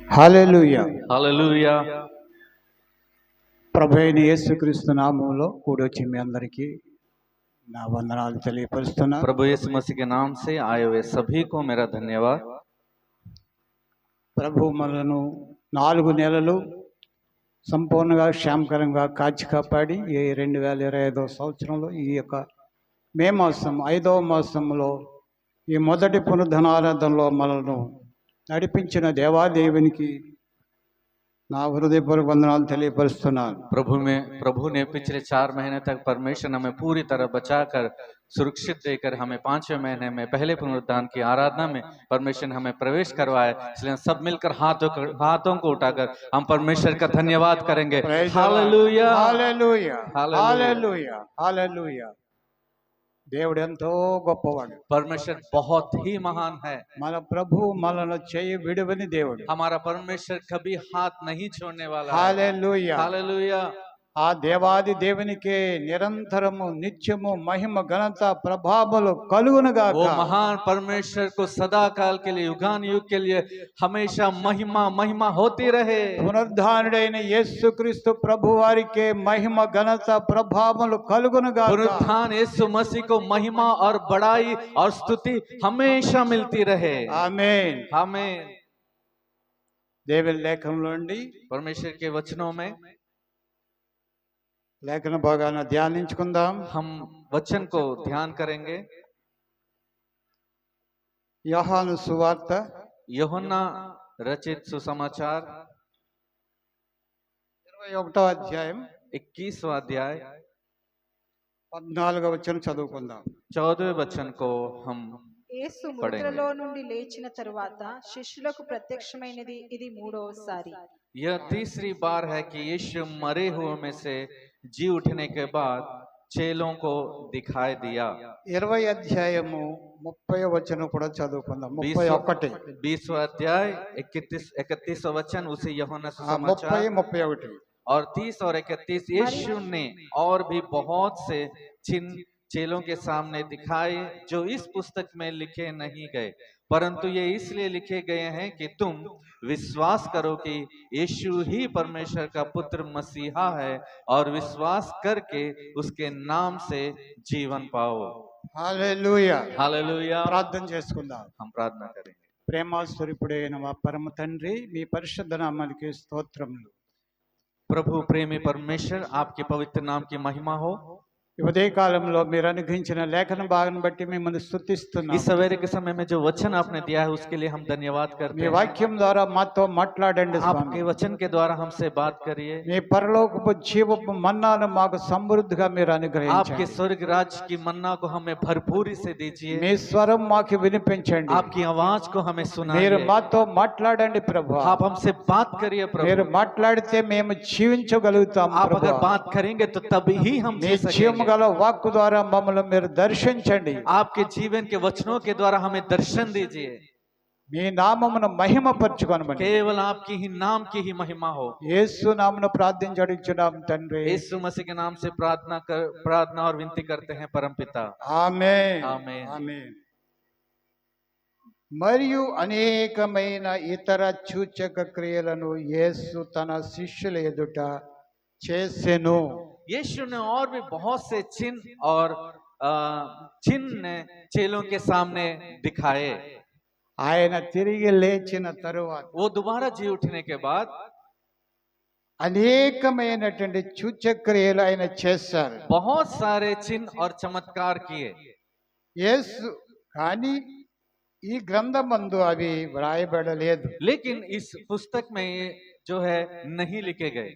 హల్లెలూయా. Hallelujah. ప్రభు అయిన యేసుక్రీస్తు నామములో కూడొచ్చి మీ అందరికీ నా వందనాలు తెలియపరుస్తున్నా. प्रभु यीशु मसीह के नाम से आए हुए सभी को मेरा धन्यवाद। ప్రభు మనలను 4 నెలలు సంపూర్ణంగా క్షేమకరంగా కాచి కాపాడి ఈ 2025 సంవత్సరంలో ఈ యొక్క మే మాసం 5వ మాసంలో ఈ మొదటి పునరుద్ధరణలో మనలను నడిపించిన దేవాదేవునికి నా హృదయపూర్వక వందనాలు తెలియపరుస్తున్నాను. प्रभु ने पिछले 4 महीने तक परमेश्वर हमें पूरी तरह बचाकर सुरक्षित देकर हमें 5वें महीने में पहले पुनरुत्थान की आराधना में परमेश्वर ने हमें प्रवेश करवाया। इसलिए सब मिलकर हाथों को उठाकर हम परमेश्वर का धन्यवाद करेंगे। Hallelujah hallelujah hallelujah. Hallelujah hallelujah. దేవుడు ఎంతో గొప్పవాడు. परमेश्वर बहुत ही महान है। మన ప్రభు మనను చేయి విడువని దేవుడు. हमारा परमेश्वर कभी हाथ नहीं छोड़ने वाला है। Hallelujah hallelujah. ఆ దేవాది దేవునికే నిరంతరము నిత్యము మహిమ ఘనత ప్రభావములు కలుగునుగాక. वो महान परमेश्वर को सदा काल के लिए युगान युग के लिए हमेशा महिमा महिमा होती रहे। పునరుద్ధానుడైన యేసుక్రీస్తు ప్రభు వారికే మహిమ ఘనత ప్రభావములు కలుగునుగాక. पुनरुत्थान यीशु मसीह को महिमा और बड़ाई और स्तुति हमेशा मिलती रहे। ఆమేన్. आमीन। దేవుని లేఖనంలో నుండి परमेश्वर के वचनों में లేఖన భాగాన్ని ధ్యానించుకుందాం. हम वचन को ध्यान करेंगे। యోహాను సువార్త यूहन्ना रचित सुसमाचार 21వ అధ్యాయం 21वां अध्याय 14వ వచనం చదువుకుందాం. 14वें वचन को हम యేసు మృతులలో నుండి లేచిన తరువాత శిష్యులకు ప్రత్యక్షమైనది ఇది మూడవసారి. यह तीसरी बार है कि यीशु मरे हुए में से जी उठने के बाद चेलों को दिखाई दिया। 20 అధ్యాయము 30వ వచనం కూడా చదువుకుందాం. 31 20वां अध्याय 31वां वचन उसी यूहन्ना 30 सुसमाचार 31 और 30 और 31। यीशु ने और भी बहुत से चिन्ह चेलों के सामने दिखाए जो इस पुस्तक में लिखे नहीं गए, परंतु ये इसलिए लिखे गए हैं कि तुम विश्वास करो कि यीशु ही परमेश्वर का पुत्र मसीहा है और विश्वास करके उसके नाम से जीवन पाओ। హల్లెలూయా. हालेलुया। ప్రార్థన చేసుకుందాం. हम प्रार्थना करेंगे। ప్రేమాస్వరూపుడైన మా పరమ తండ్రి, మీ పరిశుద్ధ నామానికి స్తోత్రములు. प्रभु प्रेमी परमेश्वर, आपके पवित्र नाम की महिमा हो। ఈ ఉదయకాలంలో మీరు అనుగ్రహించిన లేఖన భాగాన్ని బట్టి మిమ్మల్ని స్తుతిస్తున్నాం. इस सवेरे के समय में जो वचन आपने दिया है उसके लिए हम धन्यवाद करते మీ हैं। వాక్యం ద్వారా మాతో మాట్లాడండి आपके స్వామి. वचन के द्वारा हमसे बात करिए। మీ పరలోకపు జీవపు మన్నాను మాకు సమృద్ధిగా మీరు आपके అనుగ్రహించండి. स्वर्ग राज्य की मन्ना को हमें भरपूरी से दीजिए। మీ స్వరం మాకు వినిపించండి. आपकी आवाज को हमें మీరు सुनाइए। మాతో మాట్లాడండి ప్రభు. आप हमसे बात करिए మీరు प्रभु। మాట్లాడితే మేము జీవించగలుగుతాం आप अगर ప్రభు. बात करेंगे तो तभी हम మీ जी జీవము सकेंगे। గల వాక్కు ద్వారా మమ్మల్ని మీరు దర్శించండి. आपके जीवन के वचनों के द्वारा हमें दर्शन दीजिए। మీ నామమును మహిమపరచుకొనమని केवल आपकी ही नाम की ही महिमा हो। యేసు నామమున ప్రార్థించుచున్నాం తండ్రి. यीशु मसीह के नाम से प्रार्थना और विनती करते हैं परम पिता। ఆమేన్. ఆమేన్. ఆమేన్. మరియు అనేకమైన ఇతర సూచక క్రియలను యేసు తన శిష్యుల ఎదుట చేసెను. यीशु ने और भी बहुत से चिन्ह और चिन्ह चेलों के सामने दिखाए। ఆయన తిరిగి లేచిన తరువాత वो दोबारा जी उठने के बाद అనేకమైనటువంటి సూచక్రియలు ఆయన చేశారు. बहुत सारे चिन्ह और चमत्कार किए। యేసు కానీ ఈ గ్రంథమందు అవి వ్రాయబడలేదు. लेकिन इस पुस्तक में ये जो है नहीं लिखे गए,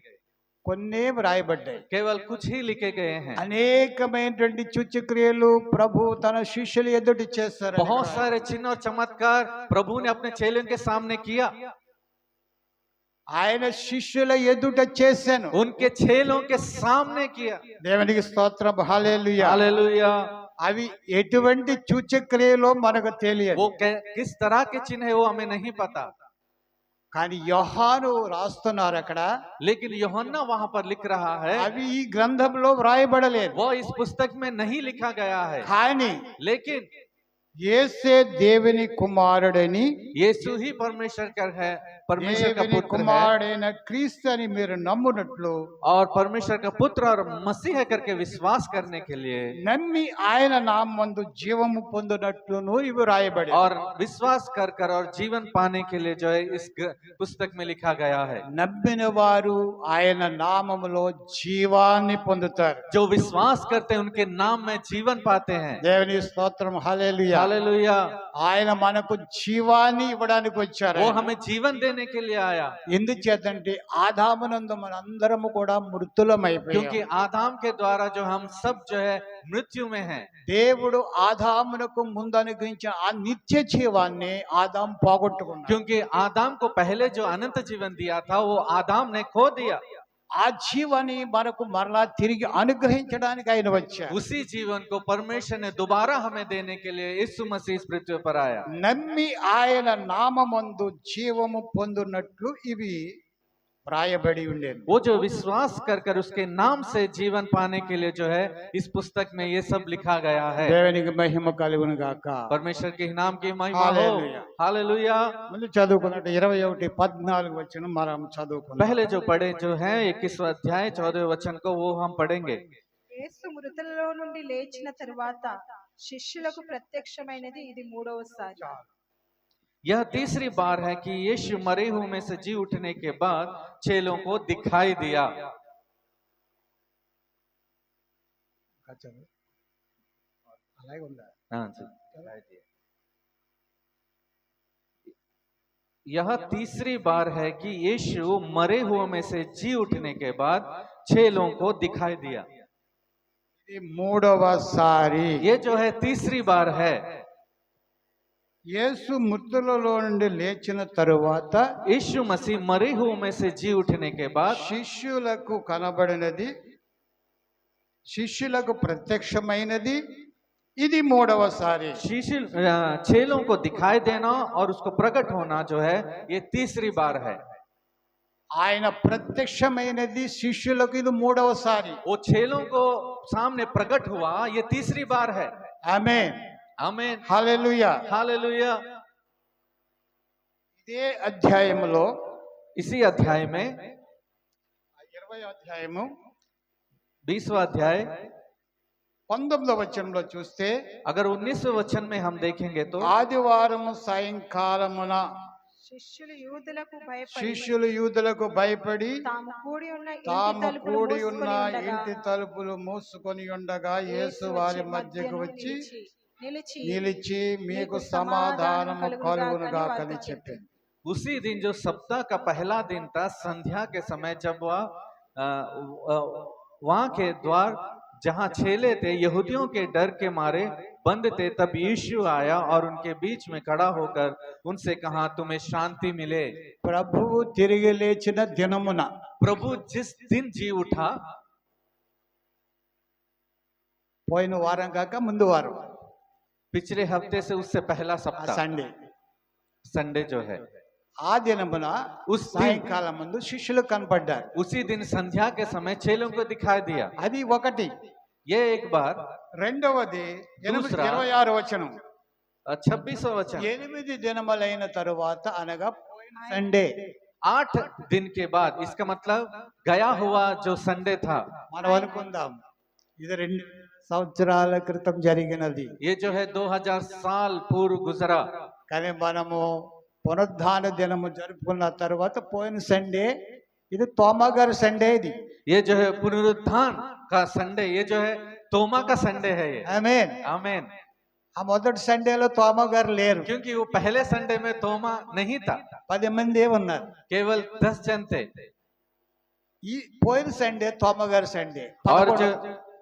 కొన్నే వ్రాయబడ్డాయి. केवल कुछ ही लिखे गए हैं। అనేకమైనటువంటి సూచక్రియలు ప్రభు తన శిష్యుల ఎదుట చేశారు. बहुत सारे चिन्ह और चमत्कार प्रभु ने अपने चेलों के सामने किया। ఆయన శిష్యుల ఎదుట చేశాను. उनके चेलों के सामने किया। దేవునికి స్తోత్రం. హల్లెలూయా. हालेलुया। అవి ఎటువంటి సూచక్రియలో మనకు తెలియదు. वो किस तरह के चिन्ह है वो हमें नहीं पता, కానీ యోహాను రాస్తున్నారు అక్కడ, लेकिन यूहन्ना वहां पर लिख रहा है అవి ఈ గ్రంథంలో వ్రాయబడలేదు. वो इस पुस्तक में नहीं लिखा गया है। కానీ लेकिन యేసే దేవుని కుమారుడని यीशु ही परमेश्वर का है, परमेश्वर का దేవుని पुत्र है కుమారుడైన క్రీస్తు అని మీరు నమ్మునట్లు और परमेश्वर का पुत्र और मसीह है करके विश्वास करने के लिए నమ్మి ఆయన నామందు జీవము పొందునట్లును ఇవి రాయబడి और विश्वास कर कर और जीवन पाने के लिए जो है इस पुस्तक में लिखा गया है। నమ్మిన వారు ఆయన నామములో జీవాన్ని పొందుతారు। जो विश्वास करते हैं उनके नाम में जीवन पाते हैं। దేవుని స్తోత్రం హల్లెలూయా। हालेलुया। ఆయన మనకు జీవాన్ని ఇవ్వడానికి వచ్చారు। वो हमें जीवन देने के लिए आया। ఎందుచేతంటే ఆదామునందు మనందరము కూడా మృతులమైపోయాం। क्योंकि आदाम के द्वारा जो हम सब जो है मृत्यु में हैं। దేవుడు ఆదామునకు ముందు అనుగ్రహించిన ఆ నిత్య జీవాన్ని ఆదాం పోగొట్టుకున్నాడు। क्योंकि आदाम को पहले जो अनंत जीवन दिया था वो आदाम ने खो दिया। ఆ జీవాన్ని మనకు మరలా తిరిగి అనుగ్రహించడానికి ఆయన వచ్చారు। उसी जीवन को परमेश्वर ने दोबारा हमें देने के लिए यीशु मसीह इस पृथ्वी पर आया। నమ్మి ఆయన నామమందు జీవము పొందునట్లు ఇవి వ్రాయబడి ఉండేది। वो जो विश्वास कर कर उसके नाम से जीवन पाने के लिए जो है इस पुस्तक में ये सब लिखा गया है। దేవునికి మహిమ కలుగును గాక। परमेश्वर के नाम की महिमा हो। हालेलुया। हालेलुया। ముందు చదువుకున్నట్టు 21:14 వచనం మనం చదువుకున్నాం। पहले जो पढ़े जो है 21वां अध्याय 14वें वचन को वो हम पढ़ेंगे। యేసు మృతులలో నుండి లేచిన తరువాత శిష్యులకు ప్రత్యక్షమైనది ఇది మూడవసారి। यह तीसरी बार है कि यीशु मरे हुए में से जी उठने के बाद चेलों को दिखाई दिया। हाँ जी। यह तीसरी बार है कि यीशु मरे हुए में से जी उठने के बाद चेलों को दिखाई दिया। ఇది మూడవసారి। ये जो है तीसरी बार है। యేసు మృతులలో నుండి లేచిన తరువాత यीशु मसीह मरे हुए में से जी उठने के बाद శిష్యులకు కనబడినది, శిష్యులకు ప్రత్యక్షమైనది ఇది మూడవసారి। चेलों को दिखाई देना और उसको प्रकट होना जो है ये तीसरी बार है। ఆయన ప్రత్యక్షమైనది శిష్యులకు ఇది మూడవసారి। वो चेलों को सामने प्रकट हुआ ये तीसरी बार है। ఆమేన్ आमीन। హల్లెలూయా। हालेलुया। ఇదే అధ్యాయములో इसी अध्याय में 20వ అధ్యాయము 20वां अध्याय 19వ వచనంలో చూస్తే अगर 19वें वचन में हम देखेंगे तो ఆదివారం సాయంకాలమున శిష్యులు యూదులకు భయపడి శిష్యులు యూదులకు భయపడి తాము కూడి ఉన్న ఇంటి తాము తలుపులు కూడి ఉన్న మూసుకొని ఉండగా ఇంటి తలుపులు మూసుకొని ఉండగా యేసు వారి మధ్యకు వచ్చి నిలిచి మీకు సమాధానము కలుగునుగాక అని చెప్పింది। उसी दिन जो सप्ताह का पहला दिन था संध्या के समय जब वह वहां के द्वार जहां छेले थे यहूदियों के डर के मारे बंद थे, तब यीशु आया और उनके बीच में खड़ा होकर उनसे कहा तुम्हें शांति मिले। ప్రభువు తిరిగి లేచిన దినమున प्रभु जिस दिन जी उठा, పోయిన వారం కాక ముందు వారం पिछले हफ्ते से उससे पहला सप्ताह సండే संडे जो है ఆ దినమున उस दिन సాయంకాలం ముందు శిష్యులు కనపడ్డారు। उसी दिन संध्या के समय चेलों को दिखाई दिया। అది ఒకటి। ये एक बार। రెండవది दूसरा 26వ వచనం 26वां वचन 8 దినములైన తరువాత అనగా పోయిన సండే 8 दिन के बाद, इसका मतलब गया हुआ जो संडे था। మనం అనుకుందాం ఇది 2 సంవత్సరాల క్రితం జరిగినది, ये जो है 2000 साल पूर्व गुजरा। కానీ మనము పునరుద్ధాన దినము జరుపుకున్న తర్వాత పోయిన సండే ఇది తోమా గారి సండే। ఇది ये जो है पुनरुत्थान का संडे, ये जो है तोमा का संडे है ये। ఆమేన్। आमीन। ఆ మొదటి సండేలో తోమా గారు లేరు, क्योंकि वो पहले संडे में तोमा नहीं था, 10 మందే ఉన్నారు। केवल 10 जन थे। ఈ పోయిన సండే తోమా గారి సండే, और जो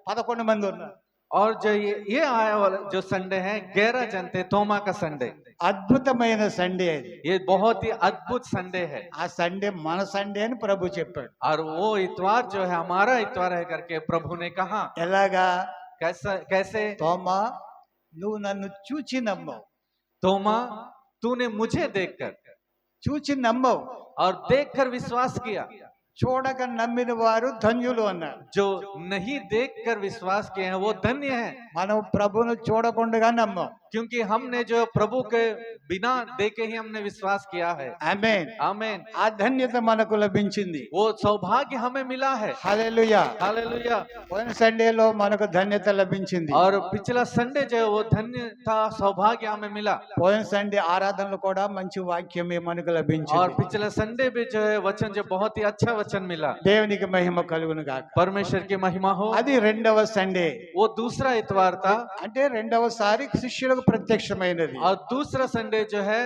11 మంది ఉన్నారు। और जो ये आया वाला जो संडे है 11 जन थे, तोमा का संडे। అద్భుతమైన సండే అది। ये बहुत ही अद्भुत संडे है। ఆ సండే మన సండే అని ప్రభు చెప్పాడు। और वो इतवार जो है हमारा इतवार है करके प्रभु ने कहा। ఎలాగా? कैसे? తోమా నువ్వు నన్ను చూచి నమ్మవు, तोमा तूने मुझे देखकर, చూచి నమ్మవు, और देखकर विश्वास किया। చూడక నమ్మిన వారు ధన్యులు అన్నారు. जो नहीं देखकर विश्वास किए हैं वो धन्य हैं, మనం ప్రభువును చూడకుండా నమ్మం. क्योंकि हमने जो प्रभु के बिना देखे ही हमने विश्वास किया है। ఆమేన్. आमीन। ఆ ధన్యత మనకు లభించింది. वो सौभाग्य हमें मिला है। హల్లెలూయా. हालेलुया। పోయిన సండేలో మనకు ధన్యత లభించింది. और पिछला संडे जो है वो धन्य था, सौभाग्य हमें मिला। పోయిన సండే ఆరాధనలో కూడా మంచి వాక్యమే మనకు और లభించింది. पिछला संडे भी जो है वचन जो बहुत ही अच्छा वचन मिला। దేవునికి మహిమ కలుగును గాక. परमेश्वर की महिमा हो। అది రెండవ సండే. वो दूसरा इतवार था అంటే రెండవసారి శిష్యులకు ప్రత్యక్షమైనది. और दूसरा संडे जो है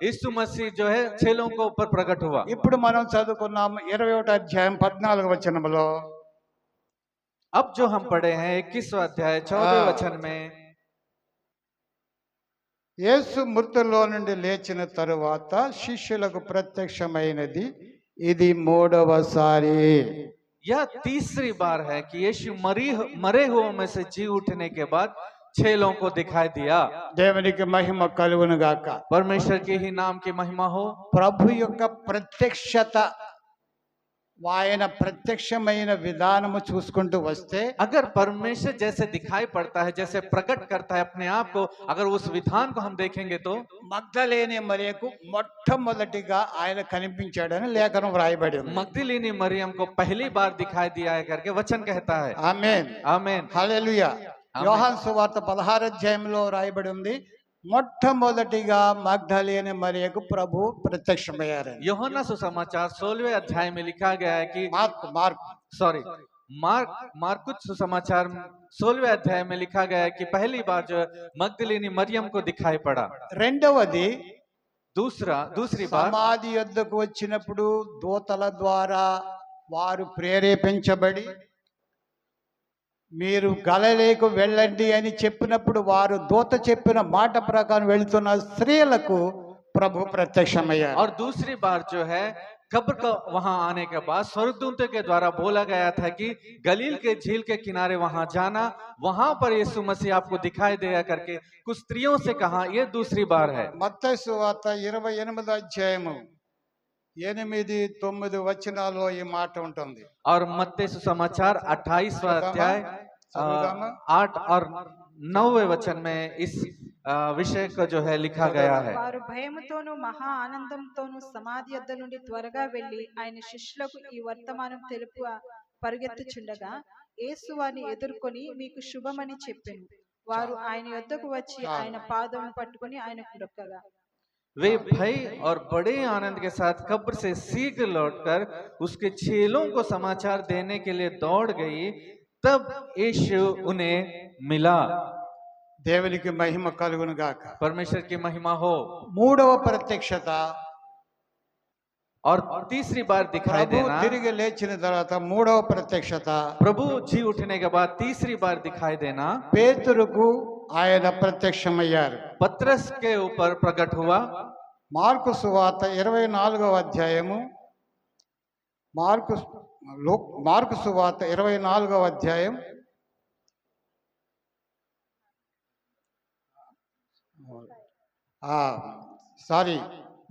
यीशु मसीह जो है चेलों को ऊपर प्रकट हुआ। ఇప్పుడు మనం చదువుకున్నాం 21వ అధ్యాయం 14వ వచనంలో. अब जो हम पढ़े हैं 21वां अध्याय 14वें वचन में, యేసు మృతుల్లో నుండి లేచిన తరువాత శిష్యులకు ప్రత్యక్షమైనది ఇది మూడవసారి. यह तीसरी बार है कि यीशु मरे हुओं में से जी उठने के बाद चेलों को दिखाई दिया। దేవునికి మహిమ కలుగును గాక. परमेश्वर के ही नाम की महिमा हो। ప్రభు యొక్క ప్రత్యక్షత, ఆయన ప్రత్యక్షమైన విధానము చూసుకుంటూ వస్తే अगर परमेश्वर जैसे दिखाई पड़ता है, जैसे प्रकट करता है अपने आप को, अगर उस विधान को हम देखेंगे तो మగ్దలేనే మరియకు మొట్టమొదటిగా ఆయన కనిపించాడని లేఖనం వ్రాయబడి ఉంది. मगदलीनी मरियम को पहली बार दिखाई दिया है करके वचन कहता है। ఆమేన్. आमीन। హల్లెలూయా. యోహాను సువార్త 16వ అధ్యాయంలో రాయబడి ఉంది, మొట్టమొదటిగా మగ్దలేనే మరియకు ప్రభు ప్రత్యక్షమయ్యారని. यूहन्ना सुसमाचार 16वें अध्याय में लिखा गया है कि मार्कुस सुसमाचार 16वें अध्याय में लिखा गया है कि पहली बार जो मगदलीनी मरियम को दिखाई पड़ा। రెండవది दूसरी बार సమాధి యొద్దకు వచ్చినప్పుడు దూతల ద్వారా వారు ప్రేరేపించబడి మీరు గలిలయకు వెళ్ళండి అని చెప్పినప్పుడు వారు దూత చెప్పిన మాట ప్రకారం వెళ్తున్న స్త్రీలకు ప్రభు ప్రత్యక్షమయ్యారు. और दूसरी बार जो है कब्र का वहां आने के बाद स्वर्गदूतों के द्वारा बोला गया था कि गलील के झील के किनारे वहां जाना, वहां पर यीशु मसीह आपको दिखाई देगा करके कुछ स्त्रियों से कहा। ये दूसरी बार है। మత్తయి సువార్త 28వ అధ్యాయము 8-9 వచనాల్లో ఈ మాట ఉంటుంది. और मत्ती सुसमाचार 28वां अध्याय 8 और 9वें वचन में इस विषय को जो है लिखा गया है। వారు భయముతోను మహా ఆనందంతోను సమాధి యొద్ద నుండి త్వరగా వెళ్లి ఆయన శిష్యులకు ఈ వర్తమానం తెలుపు పరిగెత్తుచుండగా యేసు వారిని ఎదుర్కొని మీకు శుభమని చెప్పెను. వారు ఆయన యొద్దకు వచ్చి ఆయన పాదమును పట్టుకొని ఆయనకు మొక్కగా वे भय और बड़े आनंद के साथ कब्र से शीघ्र लौटकर उसके चेलों को समाचार देने के लिए दौड़ गई। तब यीशु उन्हें मिला। దేవునికి మహిమ కలుగును గాక. परमेश्वर की महिमा हो। మూడవ ప్రత్యక్షత और तीसरी बार दिखाई ప్రభు देना, తిరిగి లేచిన తర్వాత మూడవ ప్రత్యక్షత प्रभु जी उठने के बाद तीसरी बार दिखाई देना పేతురుకు ఆయన ప్రత్యక్షమయ్యారు. पतरस के ऊपर प्रकट हुआ। మార్కు సువార్త 24వ అధ్యాయము మార్కు సువార్త 24వ అధ్యాయం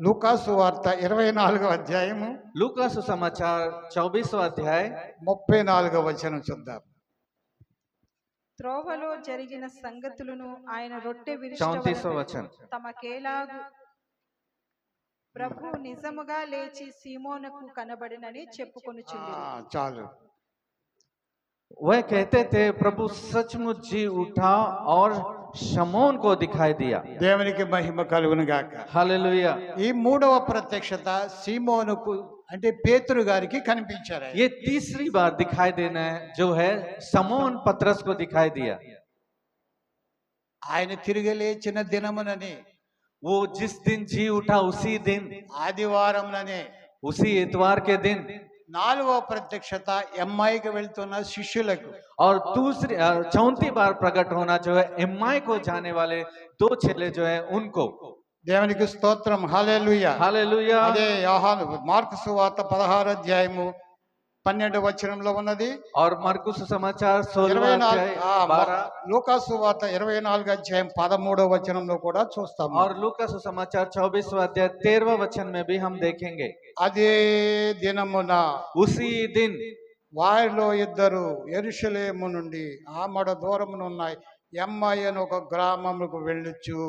లూకా సువార్త 24వ అధ్యాయము लूका सुसमाचार 24वां अध्याय 34వ వచనం చూద్దాం. త్రోవలో జరిగిన సంగతులను ఆయన రొట్టె 34वां वचन। తమకేలాగు ప్రభు నిజముగా లేచి సీమోనుకు కనబడినని చెప్పుకొనుచుండి. చాలు. वह कहते थे प्रभु सचमुच जी उठा और शमौन को दिखाई दिया। దేవునికి మహిమ కలుగును గాక. हालेलुया। ఈ మూడవ ప్రత్యక్షత సీమోనుకు అంటే పేతురు గారికి కనిపించారు. ये तीसरी बार दिखाई देना है जो है शमौन पतरस को दिखाई दिया। ఆయన తిరిగి లేచిన దినమునని, वो जिस दिन जी उठा उसी दिन, ఆదివారంననే, उसी इतवार के दिन। నాలుగవ ప్రత్యక్షత ఎమ్మాయికి వెళ్తున్న శిష్యులకు. और दूसरी चौथी बार प्रकट होना जो है एम्माई को जाने वाले दो चेले जो है उनको। దేవునికి స్తోత్రం. హల్లెలూయా. हालेलुया। అదే యోహాను మార్కు సువార్త 16వ అధ్యాయము 12 వచనంలో ఉన్నది. और मरकुस समाचार 16वां 24 अध्याय 12 లూకాసు వార్త 24 అధ్యాయం 13వ వచనంలో కూడా చూస్తాము. और लूका सुसमाचार 24वां अध्याय 13वां वचन में भी हम देखेंगे। అదే దినమున उसी दिन వారిలో ఇద్దరు యెరూషలేము నుండి ఆమడ దూరమునున్న ఎమ్మాయి అని ఒక గ్రామముకు వెళ్ళొచ్చు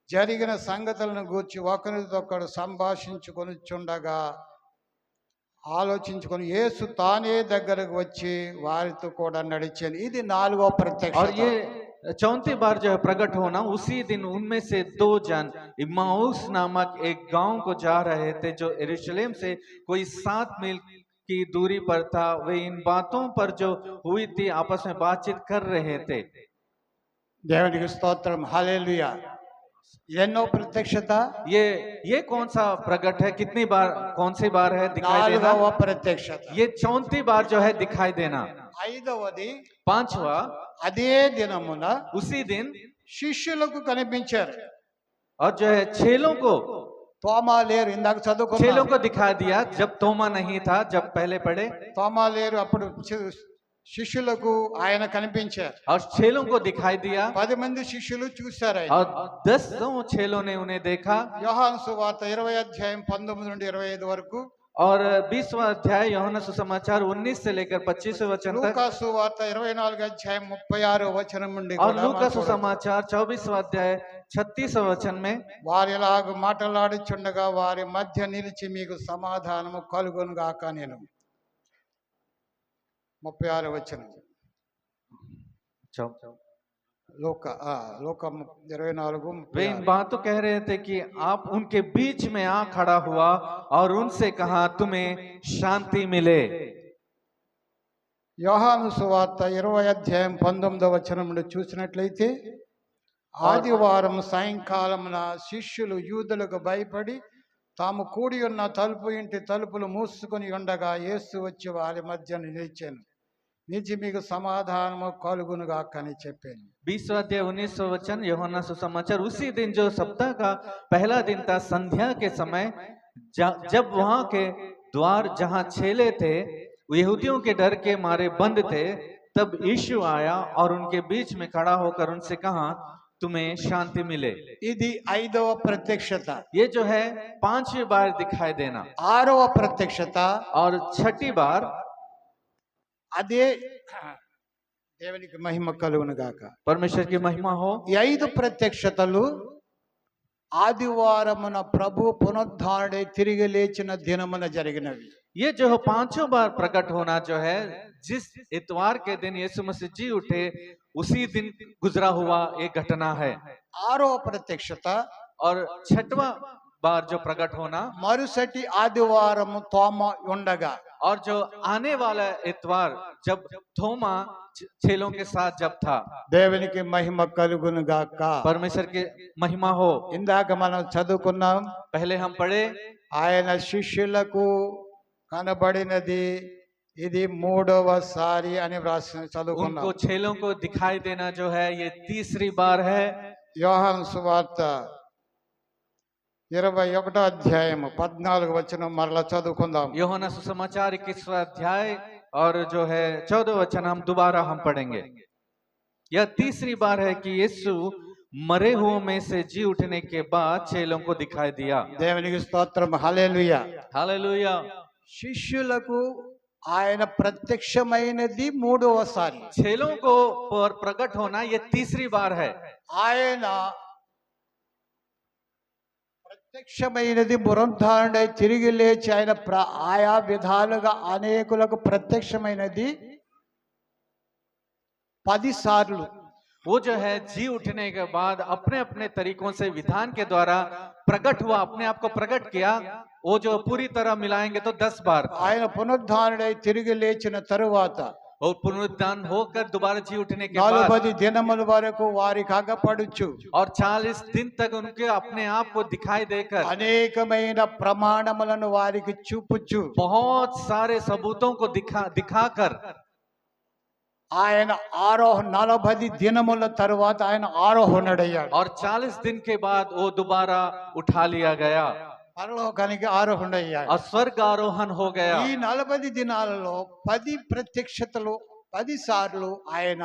జరిగిన సంగతులను గూర్చి ఒకరితోకడు సంభాషించుకొనిచుండగా ఆలోచించుకొని యేసు తానే దగ్గరకు వచ్చి వారితో కూడా నడిచాను. ఇది 4వ और ప్రత్యక్షత. ये 34 बार जो है प्रकट होना, उसी दिन उनमें से 2 जन इम्माउस नामक एक गांव को जा रहे थे जो यरूशलेम से कोई 7 मील की दूरी पर था। वे इन बातों पर जो हुई थी आपस में बातचीत कर रहे थे। దేవునికి స్తోత్రం, హల్లెలూయా. ఎన్నో ప్రత్యక్షత? ये कौन सा प्रकट है? कितनी बार, कौन सी बार है दिखाई देना? 4వ ప్రత్యక్షత. ये 34 बार जो है दिखाई देना। 5వది 5वां అదే దినమున उसी दिन శిష్యులకు కనిపించారు. और जो है चेलों को తోమా లేరు, ఇందాక चेलों చదువుకున్నాం. को दिखा दिया जब तोमा नहीं था, जब पहले पढ़े। తోమా లేరు, అప్పుడు శిష్యులకు ఆయన కనిపించారు. और चेलों को दिखाई दिया 10 మంది శిష్యులు చూశారు ఆయన. और 10 चेलों ने उन्हें देखा। యోహాను సువార్త 20 అధ్యాయం 19 నుండి 25 వరకు, और 20वां अध्याय यूहन्ना सुसमाचार 19 से लेकर 25वें वचन तक, లూకా సువార్త 24 అధ్యాయం 36 వచనం నుండి और కూడా लूका మనం చూడొచ్చు. सुसमाचार 24वां अध्याय 36वें वचन में వారు ఇలాగ మాట్లాడుచుండగా వారి మధ్య నిలిచి మీకు సమాధానము కలుగును గాక నేను. 36 వచనం లూకా 24 वे इन बातों कह रहे थे कि आप उनके बीच में आ खड़ा हुआ और उनसे कहा तुम्हें शांति मिले। యోహాను సువార్త 20 అధ్యాయం 19 వచనం నుండి చూసినట్లయితే, ఆదివారం సాయంకాలమున శిష్యులు యూదులకు భయపడి తాము కూడి ఉన్న తలుపు ఇంటి తలుపులు మూసుకొని ఉండగా యేసు వచ్చి వారి మధ్య నిలిచాను. నిలిచి మీకు సమాధానము కలుగును గాక అని చెప్పాను. 20वां अध्याय 19वां वचन यूहन्ना सुसमाचार। उसी दिन जो सप्ताह का पहला दिन था, संध्या के समय जब वहां के द्वार जहां छेले थे यहूदियों के डर के मारे बंद थे, तब यीशु आया और उनके बीच में खड़ा होकर उनसे कहा तुम्हें शांति मिले। ఇది 5వ ప్రత్యక్షత. ये जो है 5वीं बार दिखाई देना। 6వ ప్రత్యక్షత और 6ठी बार అదే. దేవునికి మహిమ కలుగును గాక. परमेश्वर की महिमा हो। ఈ 5 ప్రత్యక్షతలు ఆదివారమున ప్రభు పునరుద్ధారుడై తిరిగి లేచిన దినమున జరిగినవి. ये जो 5 बार प्रकट होना जो है, जिस इतवार के दिन यीशु मसीह जी उठे उसी दिन गुजरा हुआ एक घटना है। 6వ ప్రత్యక్షత और 6वां बार जो प्रकट होना, మరుసటి ఆదివారము తోమ ఉండగా, और जो आने वाला इतवार जब थोमा चेलों के साथ जब था। దేవునికి మహిమ కలుగును గాక. परमेश्वर की महिमा हो। ఇందాక మనం చదువుకున్నాం, पहले हम पढ़े ఆయన శిష్యులకు కనబడినది ఇది 3వసారి అని వ్రాసి చదువుకున్నాం. उनको चेलों को दिखाई देना जो है ये तीसरी बार है। యోహాను సువార్త 21 అధ్యాయం 14 వచనం మరలా చదువుకుందాం. यूहन्ना सुसमाचार 21वां अध्याय और जो है 14 वचन हम दोबारा हम पढ़ेंगे। यह तीसरी बार है कि यीशु मरे हुओं में से जी उठने के बाद चेलों को दिखाई दिया। దేవునికి స్తోత్రం, హల్లెలూయా. हालेलुया। శిష్యులకు ఆయన ప్రత్యక్షమైనది 3వసారి. चेलों को पर प्रकट होना ये तीसरी बार है। ఆయన ప్రత్యక్షమైనది పునరుద్ధారుడై తిరిగి లేచి ఆయన ఆయా విధాలుగా అనేకులకు ప్రత్యక్షమైనది 10 సార్లు. वो जो है जी उठने के बाद अपने अपने तरीकों से विधान के द्वारा प्रकट हुआ, अपने आप को प्रकट किया। वो जो पूरी तरह मिलाएंगे तो 10 बार था। ఆయన పునరుద్ధారుడై తిరిగి లేచిన తరువాత और पुनरुत्थान होकर दोबारा जी उठने के बाद 40 దినముల వరకు వారికి అగపడుచు और 40 दिन तक उनके अपने आप को दिखाई देकर అనేకమైన ప్రమాణములను వారికి చూపుచు बहुत सारे सबूतों को दिखाकर ఆయన 40 దినముల తరువాత ఆయన ఆరోహణుడయ్యాడు. और 40 दिन के बाद वो दोबारा उठा लिया गया। పరలోకానికి ఆరోహణ అయ్యాడు. और स्वर्ग आरोहण हो गया। ఈ 40 దినాలలో 10 ప్రత్యక్షతలు 10 సార్లు ఆయన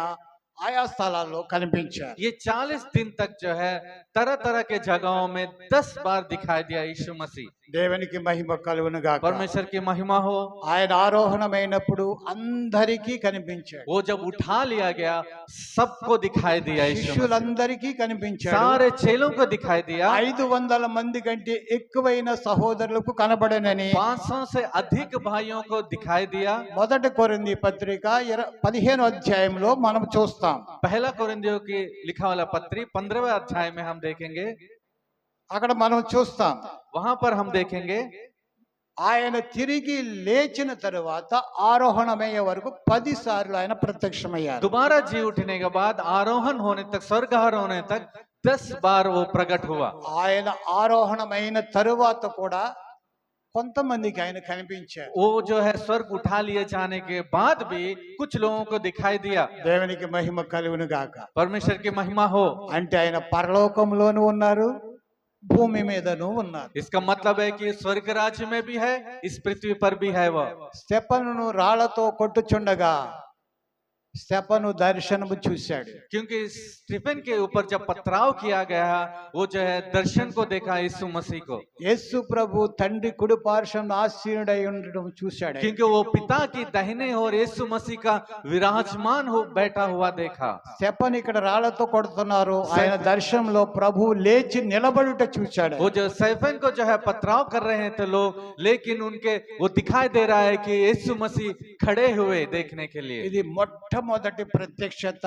ఆయా స్థలాల్లో కనిపించారు. ये 40 दिन तक जो है तरह तरह के जगहों में 10 बार दिखाई दिया यीशु मसीह। దేవునికి మహిమ కలుగును గాక. परमेश्वर की महिमा हो। ఆయన ఆరోహణమైనప్పుడు అందరికీ కనిపించాడు. वो जब उठा लिया गया सबको दिखाई दिया यीशु मसीह। శిష్యులందరికీ కనిపించాడు. सारे चेलों को दिखाई दिया। 500 మంది కంటే ఎక్కువైన సహోదరులకు కనబడనని 500 से अधिक भाइयों को दिखाई दिया। మొదటి కొరింథీ పత్రిక 15వ అధ్యాయంలో మనం చూస్తాం. पहला कोरिन्थियों की लिखा वाला पत्री 15वें अध्याय में हम देखेंगे। అక్కడ మనం చూస్తాం वहां पर हम देखेंगे ఆయన తిరిగి లేచిన తరువాత ఆరోహణమయ్యే వరకు 10 సార్లు ఆయన ప్రత్యక్షమయ్యారు. दोबारा जी उठने के बाद आरोहण होने तक, स्वर्ग आरोहण होने तक 10 बार वो प्रकट हुआ। ఆయన ఆరోహణమైన తరువాత కూడా కొంతమందికి ఆయన కనిపించారు. वो जो है स्वर्ग उठा लिए जाने के बाद भी कुछ लोगों को दिखाई दिया। దేవునికి మహిమ కలుగును గాక. परमेश्वर की महिमा हो। అంటే ఆయన పరలోకంలోనూ ఉన్నారు, భూమి మీదనూ ఉన్నారు. इसका मतलब है कि स्वर्ग राज्य में भी है, इस पृथ्वी पर भी है वो। స్తెఫనును రాళ్లతో కొట్టుచుండగా స్తెఫను దర్శనము చూశాడు. क्योंकि स्टीफन के ऊपर जब पथराव किया गया वो जो है दर्शन को देखा यीशु मसीह को। యేసు ప్రభు తండ్రి కుడి పార్శ్వం ఆసీనుడై ఉండడం చూశాడు. क्योंकि वो पिता की दाहिने और यीशु मसीह का विराजमान हो बैठा हुआ देखा। స్తెఫను ఇక్కడ రాళ్లతో కొడుతున్నారు, ఆయన దర్శనంలో ప్రభు లేచి నిలబడుట చూశాడు. वो जो स्टीफन को जो है पथराव कर रहे थे लोग, लेकिन उनके वो दिखाई दे रहा है कि यीशु मसीह खड़े हुए देखने के लिए। ఇది మొట్టమొదటి ప్రత్యక్షత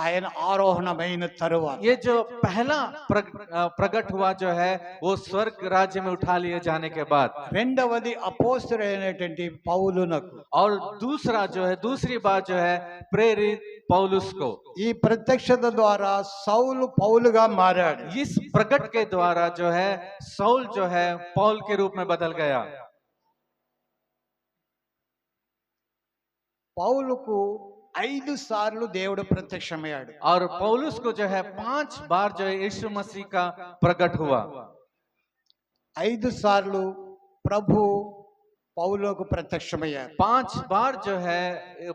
ఆయన ఆరోహణమైన తరువాత. ये जो पहला प्रकट हुआ जो है वो स्वर्ग राज्य में उठा लिए जाने के बाद। రెండవది అపోస్తలుడైనటువంటి పౌలునకు. और दूसरा जो है, दूसरी बात जो है प्रेरित पौलुस को। ఈ ప్రత్యక్షత ద్వారా సౌలు పౌలుగా మారాడు. इस प्रकट के द्वारा जो है सौल जो है पौल के रूप में बदल गया। పౌలుకు 5 సార్లు దేవుడు ప్రత్యక్షమయ్యాడు. और पौलुस को जो है 5 बार जो है यीशु मसीह का प्रकट हुआ। 5 సార్లు ప్రభు పౌలుకు ప్రత్యక్షమయ్యారు. 5 बार जो है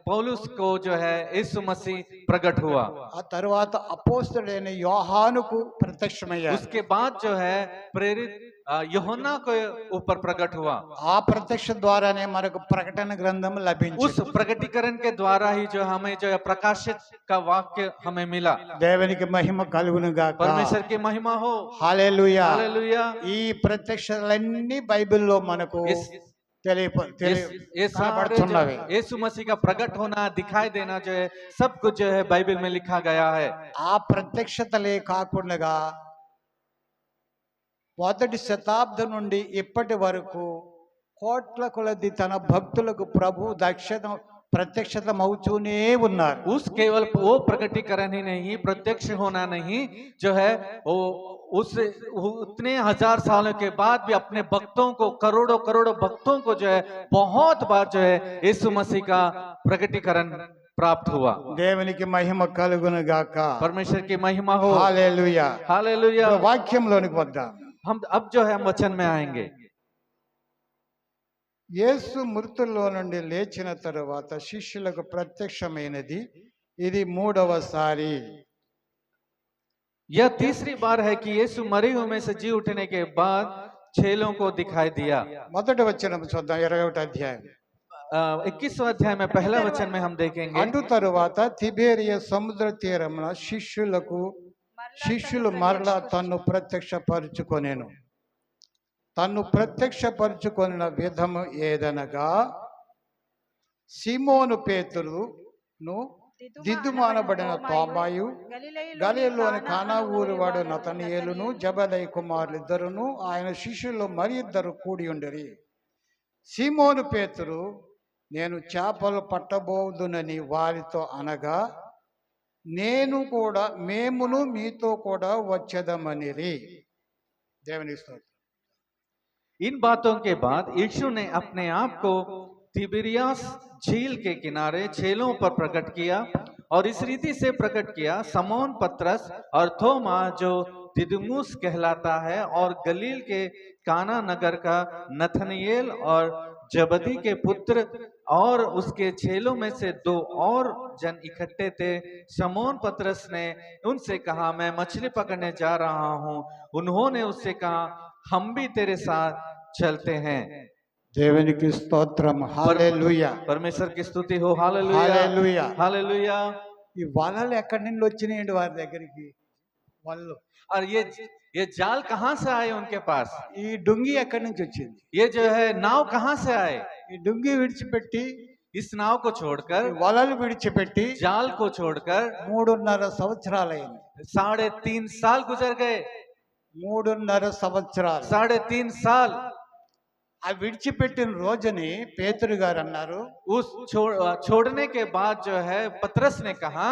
पौलुस को जो है यीशु मसीह प्रकट हुआ। ఆ తర్వాత అపోస్తలుడైన యోహానుకు ప్రత్యక్షమయ్యారు. उसके बाद जो है प्रेरित यूहन्ना के ऊपर प्रकट हुआ। ఆ ప్రత్యక్ష ద్వారానే మనకు ప్రకటన గ్రంథం उस లభించింది. प्रकटीकरण के द्वारा ही जो हमें जो है प्रकाशित का वाक्य हमें मिला। దేవునికి మహిమ కలుగును గాక. परमेश्वर की महिमा हो। హల్లెలూయా. हालेलुया। ఈ ప్రత్యక్షలన్నీ బైబిల్లో మనకు ये सारे కనబడుతున్నవి. जो यीशु मसीह का प्रकट होना, दिखाई देना जो है सब कुछ जो है बाइबल में लिखा गया है। ఆ ప్రత్యక్షతలే కాకుండా మొదటి శతాబ్దం నుండి ఇప్పటి వరకు కోట్ల కొలది తన భక్తులకు ప్రభు ప్రత్యక్షత అవుతూనే ఉన్నారు. उस केवल वो प्रकटीकरण ही नहीं, प्रत्यक्ष होना नहीं, जो है वो उस उतने 1000 सालों के बाद भी अपने भक्तों को, करोड़ों करोड़ों भक्तों को जो है बहुत बार जो है यीशु मसीह का प्रकटीकरण प्राप्त हुआ। దేవునికి మహిమ కలుగును గాక. परमेश्वर की महिमा हो। హల్లెలూయా. हालेलुया। ఇప్పుడు వాక్యంలోనికి వద్దాం. हम अब जो है हम वचन में आएंगे। యేసు మృతుల్లో నుండి లేచిన తరువాత శిష్యులకు ప్రత్యక్షమైనది ఇది 3వసారి. यह तीसरी बार है कि यीशु मरे हुए में से जी उठने के बाद चेलों को दिखाई दिया। మొదటి వచనం చూద్దాం 21వ అధ్యాయం. 21वां अध्याय में पहला वचन में हम देखेंगे। అటు తరువాత తిబేరియ సముద్ర తీరమున శిష్యులు మరలా తన్ను ప్రత్యక్షపరుచుకొనెను. తన్ను ప్రత్యక్షపరుచుకొనిన విధము ఏదనగా సీమోను పేతురును దిద్దుమానబడిన తోమాయు గలిలలోని కానా ఊరు వాడు నతనయేలును జబదయి కుమారులిద్దరును ఆయన శిష్యుల్లో మరి 2 కూడి ఉండరి. సీమోను పేతురు నేను చేపలు పట్టబోదునని వారితో అనగా మేమును మీతో కూడా వచ్చేదమనిరి. దేవుని స్తోత్రం. इन बातों के बाद यीशु ने अपने आप को तिबिरियास झील के किनारे चेलों पर प्रकट किया और इस रीति से प्रकट किया, समौन पतरस और थोमा जो दिदुमुस कहलाता है और गलील के काना नगर का नथनएल और जबदी के पुत्र और उसके चेलों में से 2 और जन इकट्ठे थे। शमौन पतरस ने उनसे कहा, मैं मछली पकड़ने जा रहा हूँ। उन्होंने उससे कहा, हम भी तेरे साथ चलते हैं। దేవునికి స్తోత్రం, హల్లెలూయా. परमेश्वर की स्तुति हो। Hallelujah hallelujah. हालेलुया। ఈ వలలు ఎక్కడి నుండి వచ్చినాయండి వారి దగ్గరికి? వలలు, और ये जाल कहाँ से आए उनके पास? ఈ డుంగి ఎక్కడి నుంచి వచ్చింది? ये जो है नाव कहाँ से आए? ఈ డుంగి విడిచిపెట్టి, इस नाव को छोड़कर, ఈ వలలు విడిచిపెట్టి जाल को छोड़कर 3.5 సంవత్సరాలైంది. 3.5 साल गुजर गए। 3.5 సంవత్సరాలు. 3.5 साल। ఆ విడిచిపెట్టిన రోజుని పేతురు గారు అన్నారు, उस छोड़ने के बाद जो है पतरस ने कहा,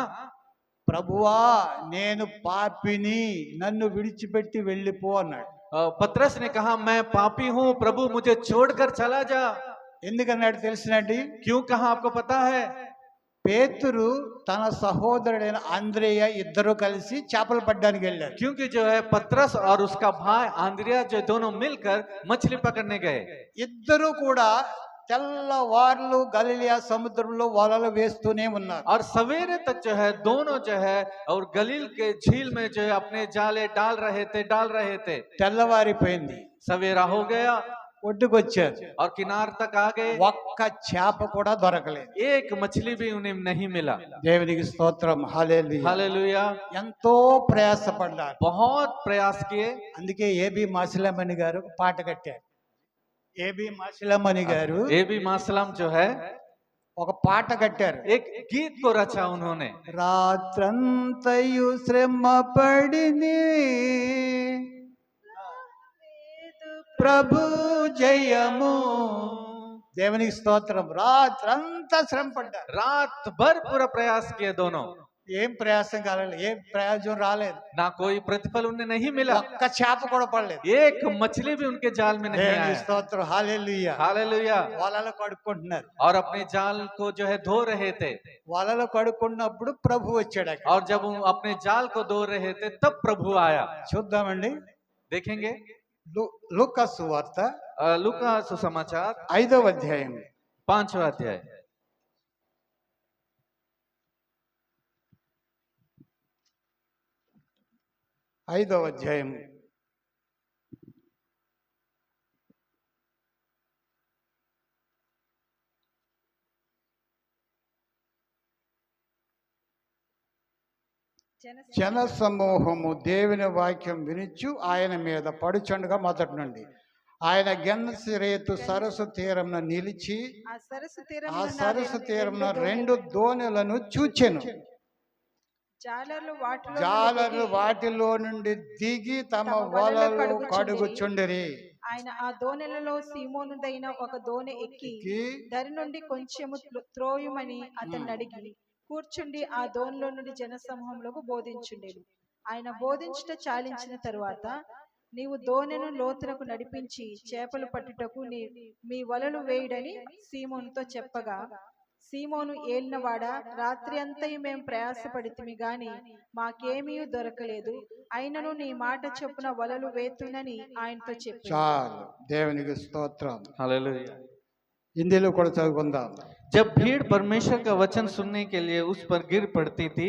ప్రభువా నేను పాపిని, నన్ను విడిచిపెట్టి వెళ్ళిపో అన్నాడు. पतरस ने कहा, मैं पापी हूँ, प्रभु मुझे छोड़कर चला जा। ఎందుకన్నాడు తెలిసినండి? क्यों कहा आपको पता है? పేతురు తన సహోదరుడైన అంద్రేయ ఇద్దరు కలిసి చేపలు పట్టడానికి వెళ్ళారు. क्योंकि जो है पतरस और उसका भाई आंद्रिया जो दोनों मिलकर मछली पकड़ने गए। ఇద్దరు కూడా తెల్లవార్లు గలిలియా సముద్రంలో వలలు వేస్తూనే ఉన్నారు. और सवेरे तक जो है दोनों जो है और गलील के झील में जो है अपने जाले डाल रहे थे। తెల్లవారిపోయింది, सवेरा हो गया ఒడ్డుకొచ్చారు. और किनार तक आ गए। ఒక్క చేప కూడా దొరకలేదు. एक मछली भी उन्हें नहीं मिला। దేవునికి స్తోత్రం, హల్లెలూయా. हालेलुया। ఎంతో ప్రయాసపడ్డారు. बहुत प्रयास किए। అందుకే ఏబి మాసిలమణి గారు ఒక పాట కట్టారు. ఏబి మాసిలమణి గారు एबी मासलम जो है ఒక పాట కట్టారు. एक गीत को रचा उन्होंने। రాత్రంతయు శ్రమ పడిని ప్రభు జయము. దేవునికి స్తోత్రం. రాత్రంతా శ్రమ పడ్డారు. रात भर पूरा प्रयास किए दोनों। ఏం ప్రయాసం కాలేదు, ఏం ప్రయోజనం రాలేదు. ना कोई प्रतिफल उन्हें नहीं मिला। ఒక్క చేప కూడా పడలేదు. एक मछली भी उनके जाल में नहीं దేవునికి आया। స్తోత్రం, హల్లెలూయా. हालेलुया। వలలు కడుక్కుంటున్నారు. और अपने जाल को जो है धो रहे थे। వలలు కడుక్కున్నప్పుడు ప్రభు వచ్చాడు అక్కడ. और जब वो अपने जाल को धो रहे थे तब प्रभु आया। చూద్దామండి. देखेंगे లూకా సువార్త लूका सुसमाचार 5వ అధ్యాయం 5वां अध्याय। 5వ అధ్యాయం జన సమూహము దేవుని వాక్యం వినిచ్చు ఆయన మీద పడుచుండగా మొదటి నుండి ఆయన గెన్నసరేతు సరస్సు తీరమున నిలిచి ఆ సరస్సు తీరమున 2 దోణులను చూచెను. జాలర్లు వాటిలో నుండి దిగి తమ వలలు కడుగుచుండిరి. ఆయన ఆ దోణెలలో సీమోనుదైన ఒక దోణె ఎక్కి దరి నుండి కొంచెము త్రోయుమని అతన్ని అడిగి కూర్చుండి ఆ దోణిలో నుండి జనసమూహంలోకి బోధించుండెను. ఆయన బోధించుట చాలించిన తరువాత, నీవు దోణెను లోతునకు నడిపించి చేపలు పట్టుటకు మీ వలలు వేయుడని సీమోనుతో చెప్పగా, సీమోను ఏలినవాడా, రాత్రి అంతయు మేము ప్రయాసపడితిమి గాని మాకేమీ దొరకలేదు, అయినను నీ మాట చొప్పున వలలు వేతునని ఆయనతో చెప్పాడు. చాలు. దేవునికి స్తోత్రం. हालेलुया। హిందీలో కూడా చదువుకుందాం. जब भीड़ परमेश्वर का वचन सुनने के लिए उस पर गिर पड़ती थी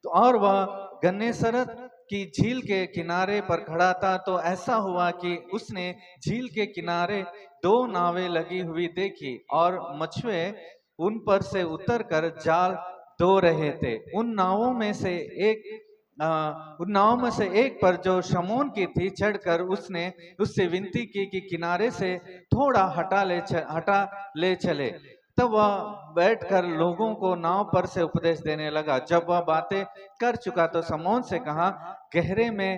तो और वह गन्नेसरत की झील के किनारे पर खड़ा था, तो ऐसा हुआ कि उसने झील के किनारे 2 नावें लगी हुई देखी और मछुए उन पर से उतरकर जाल धो रहे थे। उन नावों में से एक पर जो शमौन की थी चढ़कर उसने उससे विनती की कि किनारे से थोड़ा हटा ले चले। तब वह बैठकर लोगों को नाव पर से उपदेश देने लगा। जब वह बातें कर चुका तो शमौन से कहा, गहरे में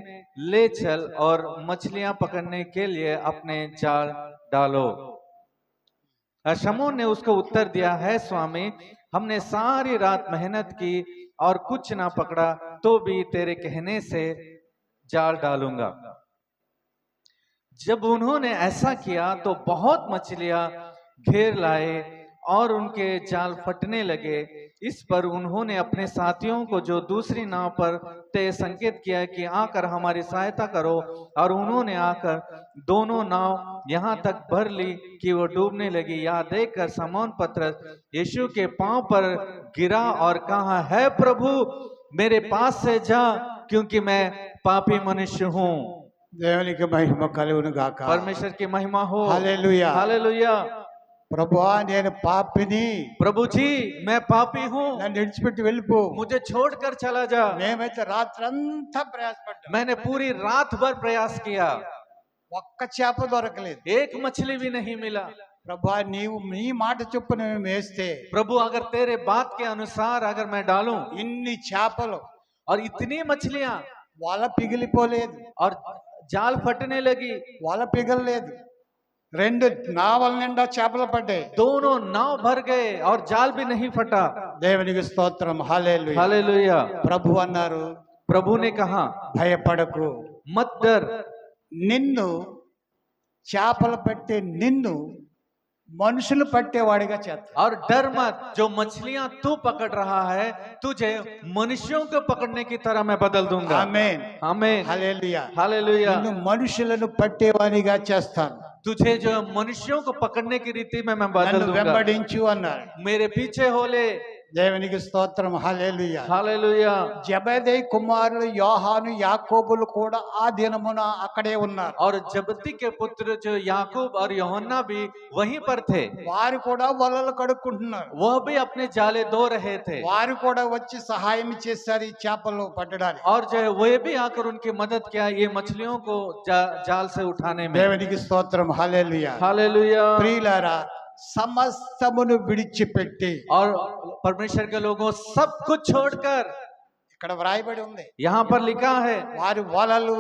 ले चल और मछलियां पकड़ने के लिए अपने जाल डालो। शमौन ने उसको उत्तर दिया, है स्वामी, हमने सारी रात मेहनत की और कुछ ना पकड़ा, तो भी तेरे कहने से जाल डालूंगा। जब उन्होंने ऐसा किया तो बहुत मछलियां घेर लाए और उनके जाल फटने लगे। इस पर उन्होंने अपने साथियों को जो दूसरी नाव पर थे संकेत किया कि आकर हमारी सहायता करो, और उन्होंने आकर दोनों नाव यहाँ तक भर ली कि वो डूबने लगी। यह देखकर शमौन पतरस यीशु के पांव पर गिरा और कहा, है प्रभु, मेरे पास से जा, क्योंकि मैं पापी मनुष्य हूँ। దేవునికి మహిమ కలుగును గాక. परमेश्वर की महिमा हो। హల్లెలూయా. हालेलुया। ప్రభువా నేను పాపిని, प्रभु जी, मैं पापी हूँ, నన్ను విడిచిపెట్టి వెళ్ళిపో. मुझे छोड़कर चला जा। మేమైతే రాత్రంతా ప్రయాసపడ్డాం, मैंने पूरी रात भर प्रयास किया, ఒక్క చేప దొరకలేదు. एक मछली भी नहीं मिला। ప్రభువా నీవు నీ మాట చొప్పున మేము వేస్తే प्रभु, अगर तेरे बात के अनुसार अगर मैं डालूं, ఇన్ని చేపలు, और इतनी मछलियां, వల పిగిలిపోలేదు, और जाल फटने लगी, వల పిగలలేదు. రెండు నావల నిండా చేపలు పడ్డాయి. दोनों नाव भर गए और जाल भी नहीं फटा। దేవునికి స్తోత్రం. హల్లెలూయా. हालेलुया। ప్రభు అన్నారు, प्रभु ने कहा, భయపడకు, मत डर, నిన్ను చేపలు పట్టే నిన్ను మనుషులు పట్టేవాడిగా చేస్తా. और डर मत, जो मछलियां तू पकड़ रहा है, तुझे मनुष्यों को पकड़ने की तरह मैं बदल दूंगा। ఆమేన్. आमीन। హల్లెలూయా. हालेलुया। నిన్ను మనుషులను పట్టేవాడిగా చేస్తాను, तुझे जो मनुष्यों को पकड़ने की रीति में मैं बदल నన్ను दूंगा। వెంబడించు అన్నారు. मेरे पीछे हो ले। దేవునికి స్తోత్రం. హల్లెలూయా. हालेलुया। జబెదయి కుమారులు యోహాను యాకోబులు కూడా ఆ దినమున అక్కడే ఉన్నారు. और जबती के पुत्र जो याकूब और यूहन्ना भी वहीं पर थे। వారు కూడా వలలు కడుక్కుంటున్నారు. वह भी अपने जाले धो रहे थे, వారు కూడా వచ్చి సహాయం చేశారు ఈ చేపలు పట్టడానికి. और जो है वे भी आकर उनकी मदद किया ये मछलियों को जाल से उठाने में। దేవునికి స్తోత్రం. హల్లెలూయా. हालेलुया। ప్రియులారా, సమస్తమును విడిచిపెట్టి, और परमेश्वर के लोगों, सब कुछ छोड़कर, ఇక్కడ వ్రాయబడి ఉంది, यहाँ पर लिखा है, వారి వలలు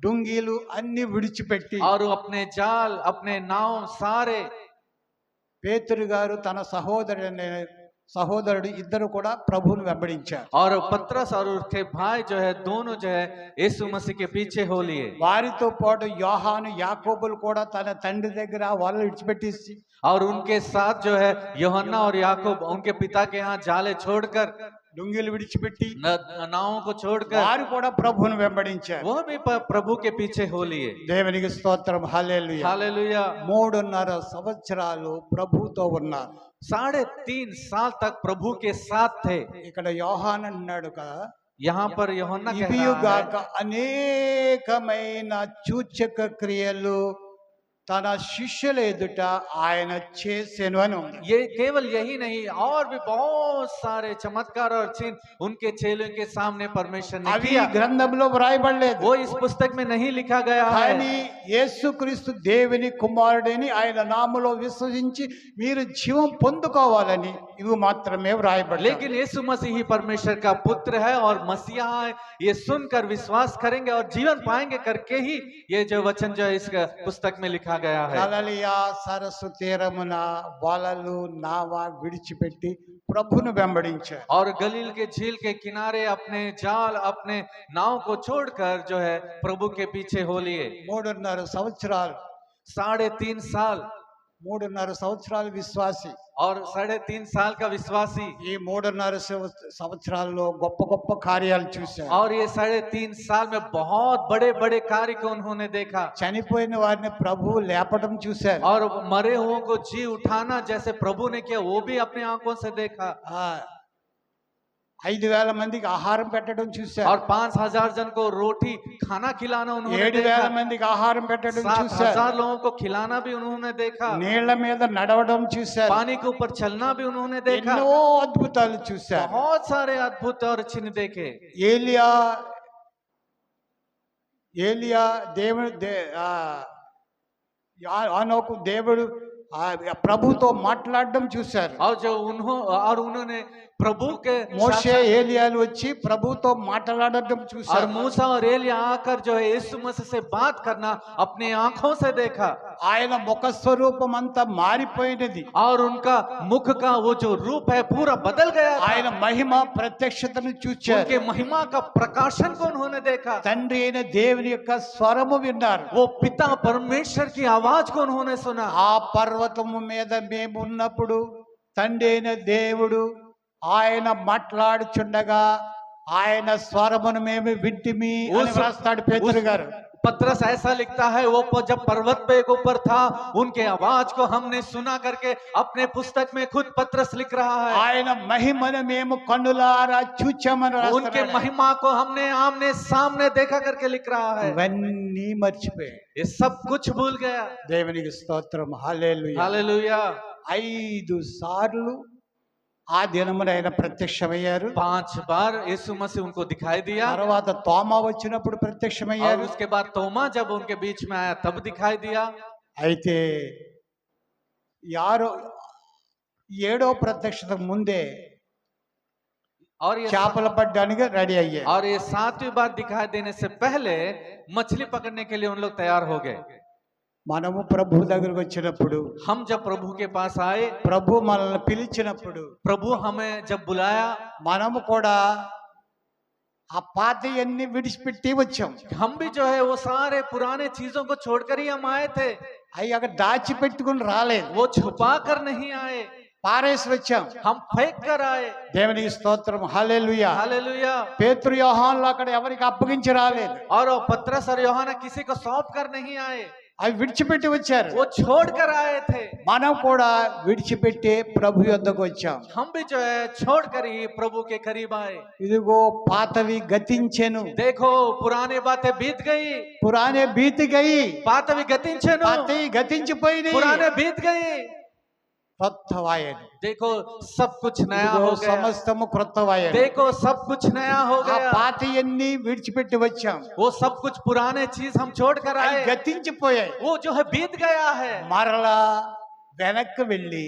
డుంగీలు అన్ని విడిచిపెట్టి, और अपने जाल अपने नाव सारे, పేతురు గారు తన సహోదరుడు ఇద్దరు కూడా ప్రభువుని వెంబడించారు. और पतरस और उसके भाई जो है दोनों जो है यीशु मसीह के पीछे हो लिए। వారితో పాటు యోహాను యాకోబులు కూడా తన తండ్రి దగ్గర వలలు విడిచిపెట్టేసి, और उनके साथ जो है यूहन्ना और याकूब उनके पिता के यहाँ जाले छोड़कर, డుంగీలు విడిచిపెట్టి नावों को छोड़कर, వారు కూడా ప్రభువుని వెంబడించారు. वह भी प्रभु के पीछे हो लिए। దేవునికి స్తోత్రం. హల్లెలూయా. हालेलुया। 3.5 సంవత్సరాలు ప్రభువుతో ఉన్నారు. 3.5 साल तक प्रभु के साथ थे। ఇక్కడ యోహాను అన్నాడు కదా, यहाँ पर यूहन्ना कह रहा ఇవియుగాక అనేకమైన సూచక క్రియలు తన శిష్యుల ఎదుట ఆయన చేసెను అని ఉంది. है, ये केवल यही नहीं, और भी बहुत सारे चमत्कार और चिन्ह उनके चेलों के सामने परमेश्वर ने అవి किया। గ్రంథంలో వ్రాయబడలేదు, वो इस पुस्तक में नहीं लिखा गया కానీ है, యేసుక్రీస్తు దేవుని కుమారుడని ఆయన నామములో విశ్వసించి మీరు జీవం పొందుకోవాలని ఇవి మాత్రమే వ్రాయబడలేదు. लेकिन यीशु मसीह ही परमेश्वर का पुत्र है और मसीहा है, ये सुनकर विश्वास करेंगे और जीवन पाएंगे करके ही ये जो वचन जो है इस पुस्तक में लिखा गया है। గలిలయ సరస్సు తీరమున వలలు నావ విడిచిపెట్టి ప్రభును వెంబడించారు. और गलील के झील के किनारे अपने जाल अपने नाव को छोड़कर जो है प्रभु के पीछे हो लिए। 3.5 సంవత్సరాలు 3.5 साल 3.5 సంవత్సరాలు విశ్వాసి. और 3.5 साल का विश्वासी, ఈ 3.5 సంవత్సరాల్లో గొప్ప గొప్ప కార్యాలు చూశారు. और ये 3.5 साल में बहुत बड़े बड़े कार्य को उन्होंने देखा, చనిపోయిన వారిని ప్రభువు లేపటం చూశారు. और मरे हुओं को जी उठाना जैसे प्रभु ने किया वो भी अपने आंखों से देखा, 5,000 మందికి ఆహారం పెట్టడం చూశారు. और 5,000 जन को रोटी खाना खिलाना उन्होंने 7,000 देखा, మందికి ఆహారం పెట్టడం 7,000 చూశారు. लोगों को खिलाना भी उन्होंने देखा, నీళ్ల మీద నడవడం చూశారు. पानी के ऊपर चलना भी उन्होंने देखा, ఎన్నో అద్భుతాలు చూశారు. बहुत सारे अद्भुत और चिन्ह देखे। ఏలియా దేవుడు ఆనోకు దేవుడు ప్రభుతో మాట్లాడడం చూశారు. और जो उन्होंने प्रभु के మోషే ఏలియాలు వచ్చి ప్రభుతో మాట్లాడడం और చూశారు. मूसा और एलिया आकर जो है यीशु मसीह से बात करना अपने आंखों से देखा, ఆయన ముఖ స్వరూపం అంతా మారిపోయినది. और उनका मुख का वो जो रूप है पूरा बदल गया था। ఆయన మహిమ ప్రత్యక్షతను చూచారు. उनके महिमा का प्रकाशन को उन्होंने देखा, తండ్రి అయిన దేవుని యొక్క స్వరము విన్నారు. वो पिता परमेश्वर की आवाज को उन्होंने सुना। ఆ పర్వతము మీద మేము ఉన్నప్పుడు తండ్రి అయిన దేవుడు ఆయన మాట్లాడుచుండగా ఆయన స్వరమును మేము వింటిమి అని వ్రాస్తాడు పేతురు గారు. पत्रस ऐसा लिखता है, वो जब पर्वत पे के ऊपर था, उनके आवाज को हमने सुना करके अपने पुस्तक में खुद पत्रस लिख रहा है। ఆయన మహిమను మేము కన్నులారా చూచామని उनके రాస్తాడు. महिमा को हमने आमने सामने देखा करके लिख रहा है। ఇవన్నీ మర్చిపోయి ये सब कुछ भूल गया। దేవునికి స్తోత్రం. హల్లెలూయా. हालेलुया। 5 సార్లు ఆ దినమున ఆయన ప్రత్యక్షమయ్యారు. 5 बार यीशु मसीह उनको दिखाई दिया। తర్వాత తోమా వచ్చినప్పుడు और ప్రత్యక్షమయ్యారు. उसके बाद तोमा जब उनके बीच में आया तब दिखाई दिया। అయితే యారో 7వ ప్రత్యక్షత ముందే और ये చేపలు పట్టడానికి రెడీ అయ్యారు. और ये 7वीं बार दिखाई देने से पहले मछली पकड़ने के लिए उन लोग तैयार हो गए। మనము ప్రభు దగ్గరకు వచ్చినప్పుడు, हम जब प्रभु के पास आए, ప్రభు మనల్ని పిలిచినప్పుడు प्रभु हमें जब बुलाया, మనము కూడా ఆ పాతయన్ని విడిచిపెట్టి వచ్చాం. हम भी जो है वो सारे पुराने चीजों को छोड़कर ही हम आए थे। అవి అక్కడ దాచిపెట్టుకుని రాలేదు, वो छुपा कर नहीं आए, పారేసి వచ్చాం. हम फेंक कर आए। దేవునికి స్తోత్రం. హల్లెలూయా. हालेलुया। పేతురు యోహానులు అక్కడ ఎవరికి అప్పగించి రాలేదు, और वो पतरस और यूहन्ना किसी को सौंप कर नहीं आए, అవి విడిచిపెట్టి వచ్చారు. वो छोड़ कर आए थे। మనం కూడా విడిచిపెట్టి ప్రభు యొద్దకు వచ్చాం. हम भी जो है छोड़ कर ही प्रभु के करीब आए। ఇదిగో పాతవి గతించెను, देखो पुरानी बातें बीत गई, పురాణే బీతి గయి, पातवी गतिंचेनु, పాతవి గతించిపోయినాయి, पुराने बीत गई। క్రొత్తవాయను. देखो सब कुछ नया ఇదిగో हो गया। సమస్తము క్రొత్తవాయను. देखो सब कुछ नया हो ఆ गया। పాతయన్ని విడిచిపెట్టి వచ్చాం. वो सब कुछ पुराने चीज हम छोड़ कर అవి आए, గతించిపోయాయి. वो जो है बीत गया है। మరలా వెనక్కి వెళ్ళి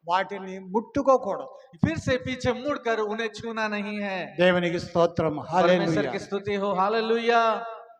వాటిని ముట్టుకోకూడదు. फिर से पीछे मुड़कर उन्हें छूना नहीं है। దేవునికి స్తోత్రం. परमेश्वर హల్లెలూయా. की स्तुति हो। हालेलुया।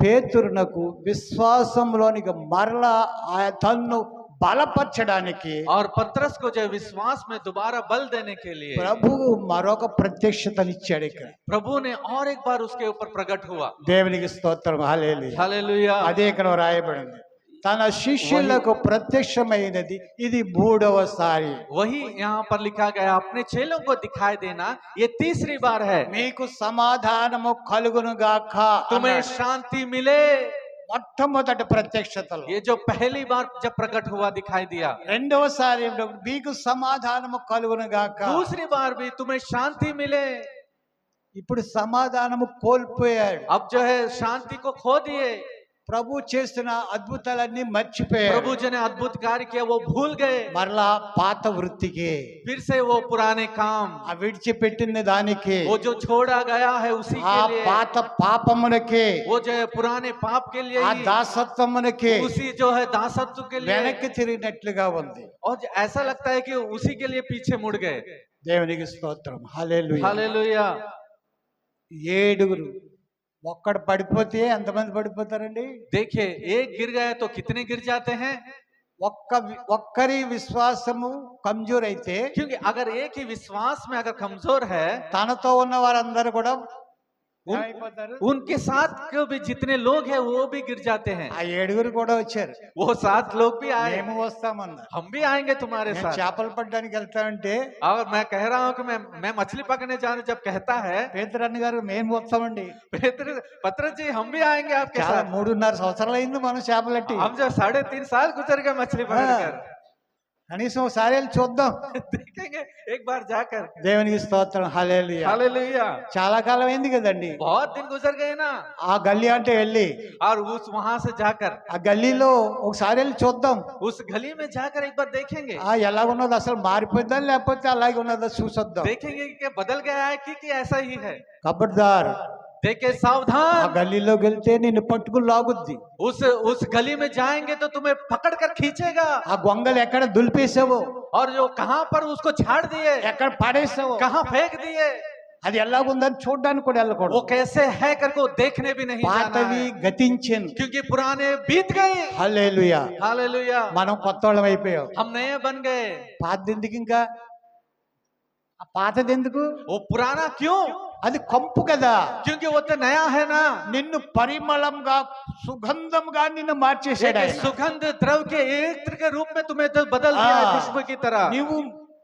పేతురునకు విశ్వాసంలోనికి మరలా ఆ తన్ను బలపరచడానికి और पतरस को जो विश्वास में दोबारा बल देने के लिए ప్రభువు మరొక ప్రత్యక్షతనిచ్చాడు. ఇక్కడ प्रभु ने और एक बार उसके ऊपर प्रकट हुआ। దేవునికి స్తోత్రం. హల్లెలూయా. हालेलुया। అదే ఇక్కడ రాయబడింది, తన శిష్యులకు ప్రత్యక్షమైనది ఇది 3వసారి. वही यहाँ पर लिखा गया, अपने चेलों को दिखाई देना ये 3री बार है। మీకు సమాధానము కలుగును గాక. तुम्हें शांति मिले। మొట్టమొదటి ప్రత్యక్షతలో. ये जो पहली बार जब प्रकट हुआ दिखाई दिया, రెండవసారి మీకు సమాధానము కలుగును గాక. दूसरी बार भी तुम्हें शांति मिले। ఇప్పుడు సమాధానము కోల్పోయాడు. अब जो है शांति को खो दिए। ప్రభు చేసిన అద్భుతాలన్నీ మర్చిపోయాడు. प्रभु जी ने अद्भुत कार्य किया, वो भूल गए। మరలా పాత వృత్తికి, फिर से वो पुराने काम, ఆ విడిచిపెట్టిన దానికి, वो जो छोड़ा गया है उसी ఆ के लिए, పాత పాపమునకి, वो जो है पुराने पाप के लिए ఆ ही, దాసత్వమునకి उसी जो है दासत्व के लिए। వెనక్కి తిరిగినట్లుగా ఉంది. और ऐसा लगता है कि उसी के लिए पीछे मुड़ गए। దేవునికి స్తోత్రం. హల్లెలూయా. हालेलुया। 7 ఒక్కడు పడిపోతే ఎంతమంది పడిపోతారండి? देखिए, एक गिर गया तो कितने गिर जाते हैं? ఒక్కరి విశ్వాసము కమ్జోర్ అయితే, क्योंकि अगर एक ही विश्वास में अगर कमजोर है, తనతో ఉన్న వారందరూ కూడా ఏమైపోతారు? उनके साथ के भी जितने लोग हैं वो भी गिर जाते हैं। ఆ 7 కూడా వచ్చారు. वो 7 लोग भी आए, మేము వస్తామన్నారు. हम भी आएंगे तुम्हारे నేను साथ। చేపలు పట్టడానికి వెళ్తామంటే और मैं कह रहा हूँ कि मैं मछली पकड़ने जा रहा हूँ, जब कहता है పేతురన్న గారు మేము వస్తామండి. पत्रस जी हम भी आएंगे आपके చాలా साथ। 3.5 సంవత్సరాలు అయింది మనం చేపలట్టి. हम जो 3.5 साल गुजर गए मछली पकड़कर। కనీసం ఒకసారి వెళ్ళి చూద్దాం. देखेंगे एक बार जाकर। దేవునికి స్తోత్రం. హల్లెలూయా. हालेलुया। చాలా కాలం అయింది కదండి. बहुत दिन गुजर गए ना। ఆ గల్లీ అంటే వెళ్ళి और उस वहां से जाकर ఆ గల్లీలో ఒకసారి వెళ్ళి చూద్దాం. उस गली में जाकर एक बार देखेंगे। ఆ ఎలా ఉన్నదో, అసలు మారిపోయిందా లేకపోతే అలాగే ఉన్నదో చూసొద్దాం. देखेंगे कि बदल गया है कि ऐसा ही है। ఖబర్దార్, देखे ఆ सावधान। గల్లీలోకి వెళ్తే నిన్ను పట్టుకుని లాగుద్ది. उस गली में जाएंगे तो तुम्हें पकड़ कर खींचेगा। ఆ గొంగలు ఎక్కడ దులిపేసావో, और जो कहां पर उसको झाड़ दिए, ఎక్కడ పడేసావో, कहां फेंक दिए, అది ఎలాగుందని చూడడానికి కూడా वो వెళ్ళకూడదు. कैसे है करके देखने भी नहीं जाना పాతవి है, గతించెను. क्योंकि पुराने बीत गए। హల్లెలూయా. हालेलुया। మనం కొత్త వాళ్ళం అయిపోయాం. हम नए बन गए। పాతది ఎందుకు? ఇంకా ఆ పాతది ఎందుకు? वो पुराना क्यों? అది కంపు కదా. क्योंकि वो तो नया है ना। నిన్ను పరిమళంగా, సుగంధంగా నిన్ను మార్చేసాడు एक ఆయన. सुगंध द्रव के इत्र के रूप में तुम्हें तो बदल दिया है, खुशबू की तरह। నీవు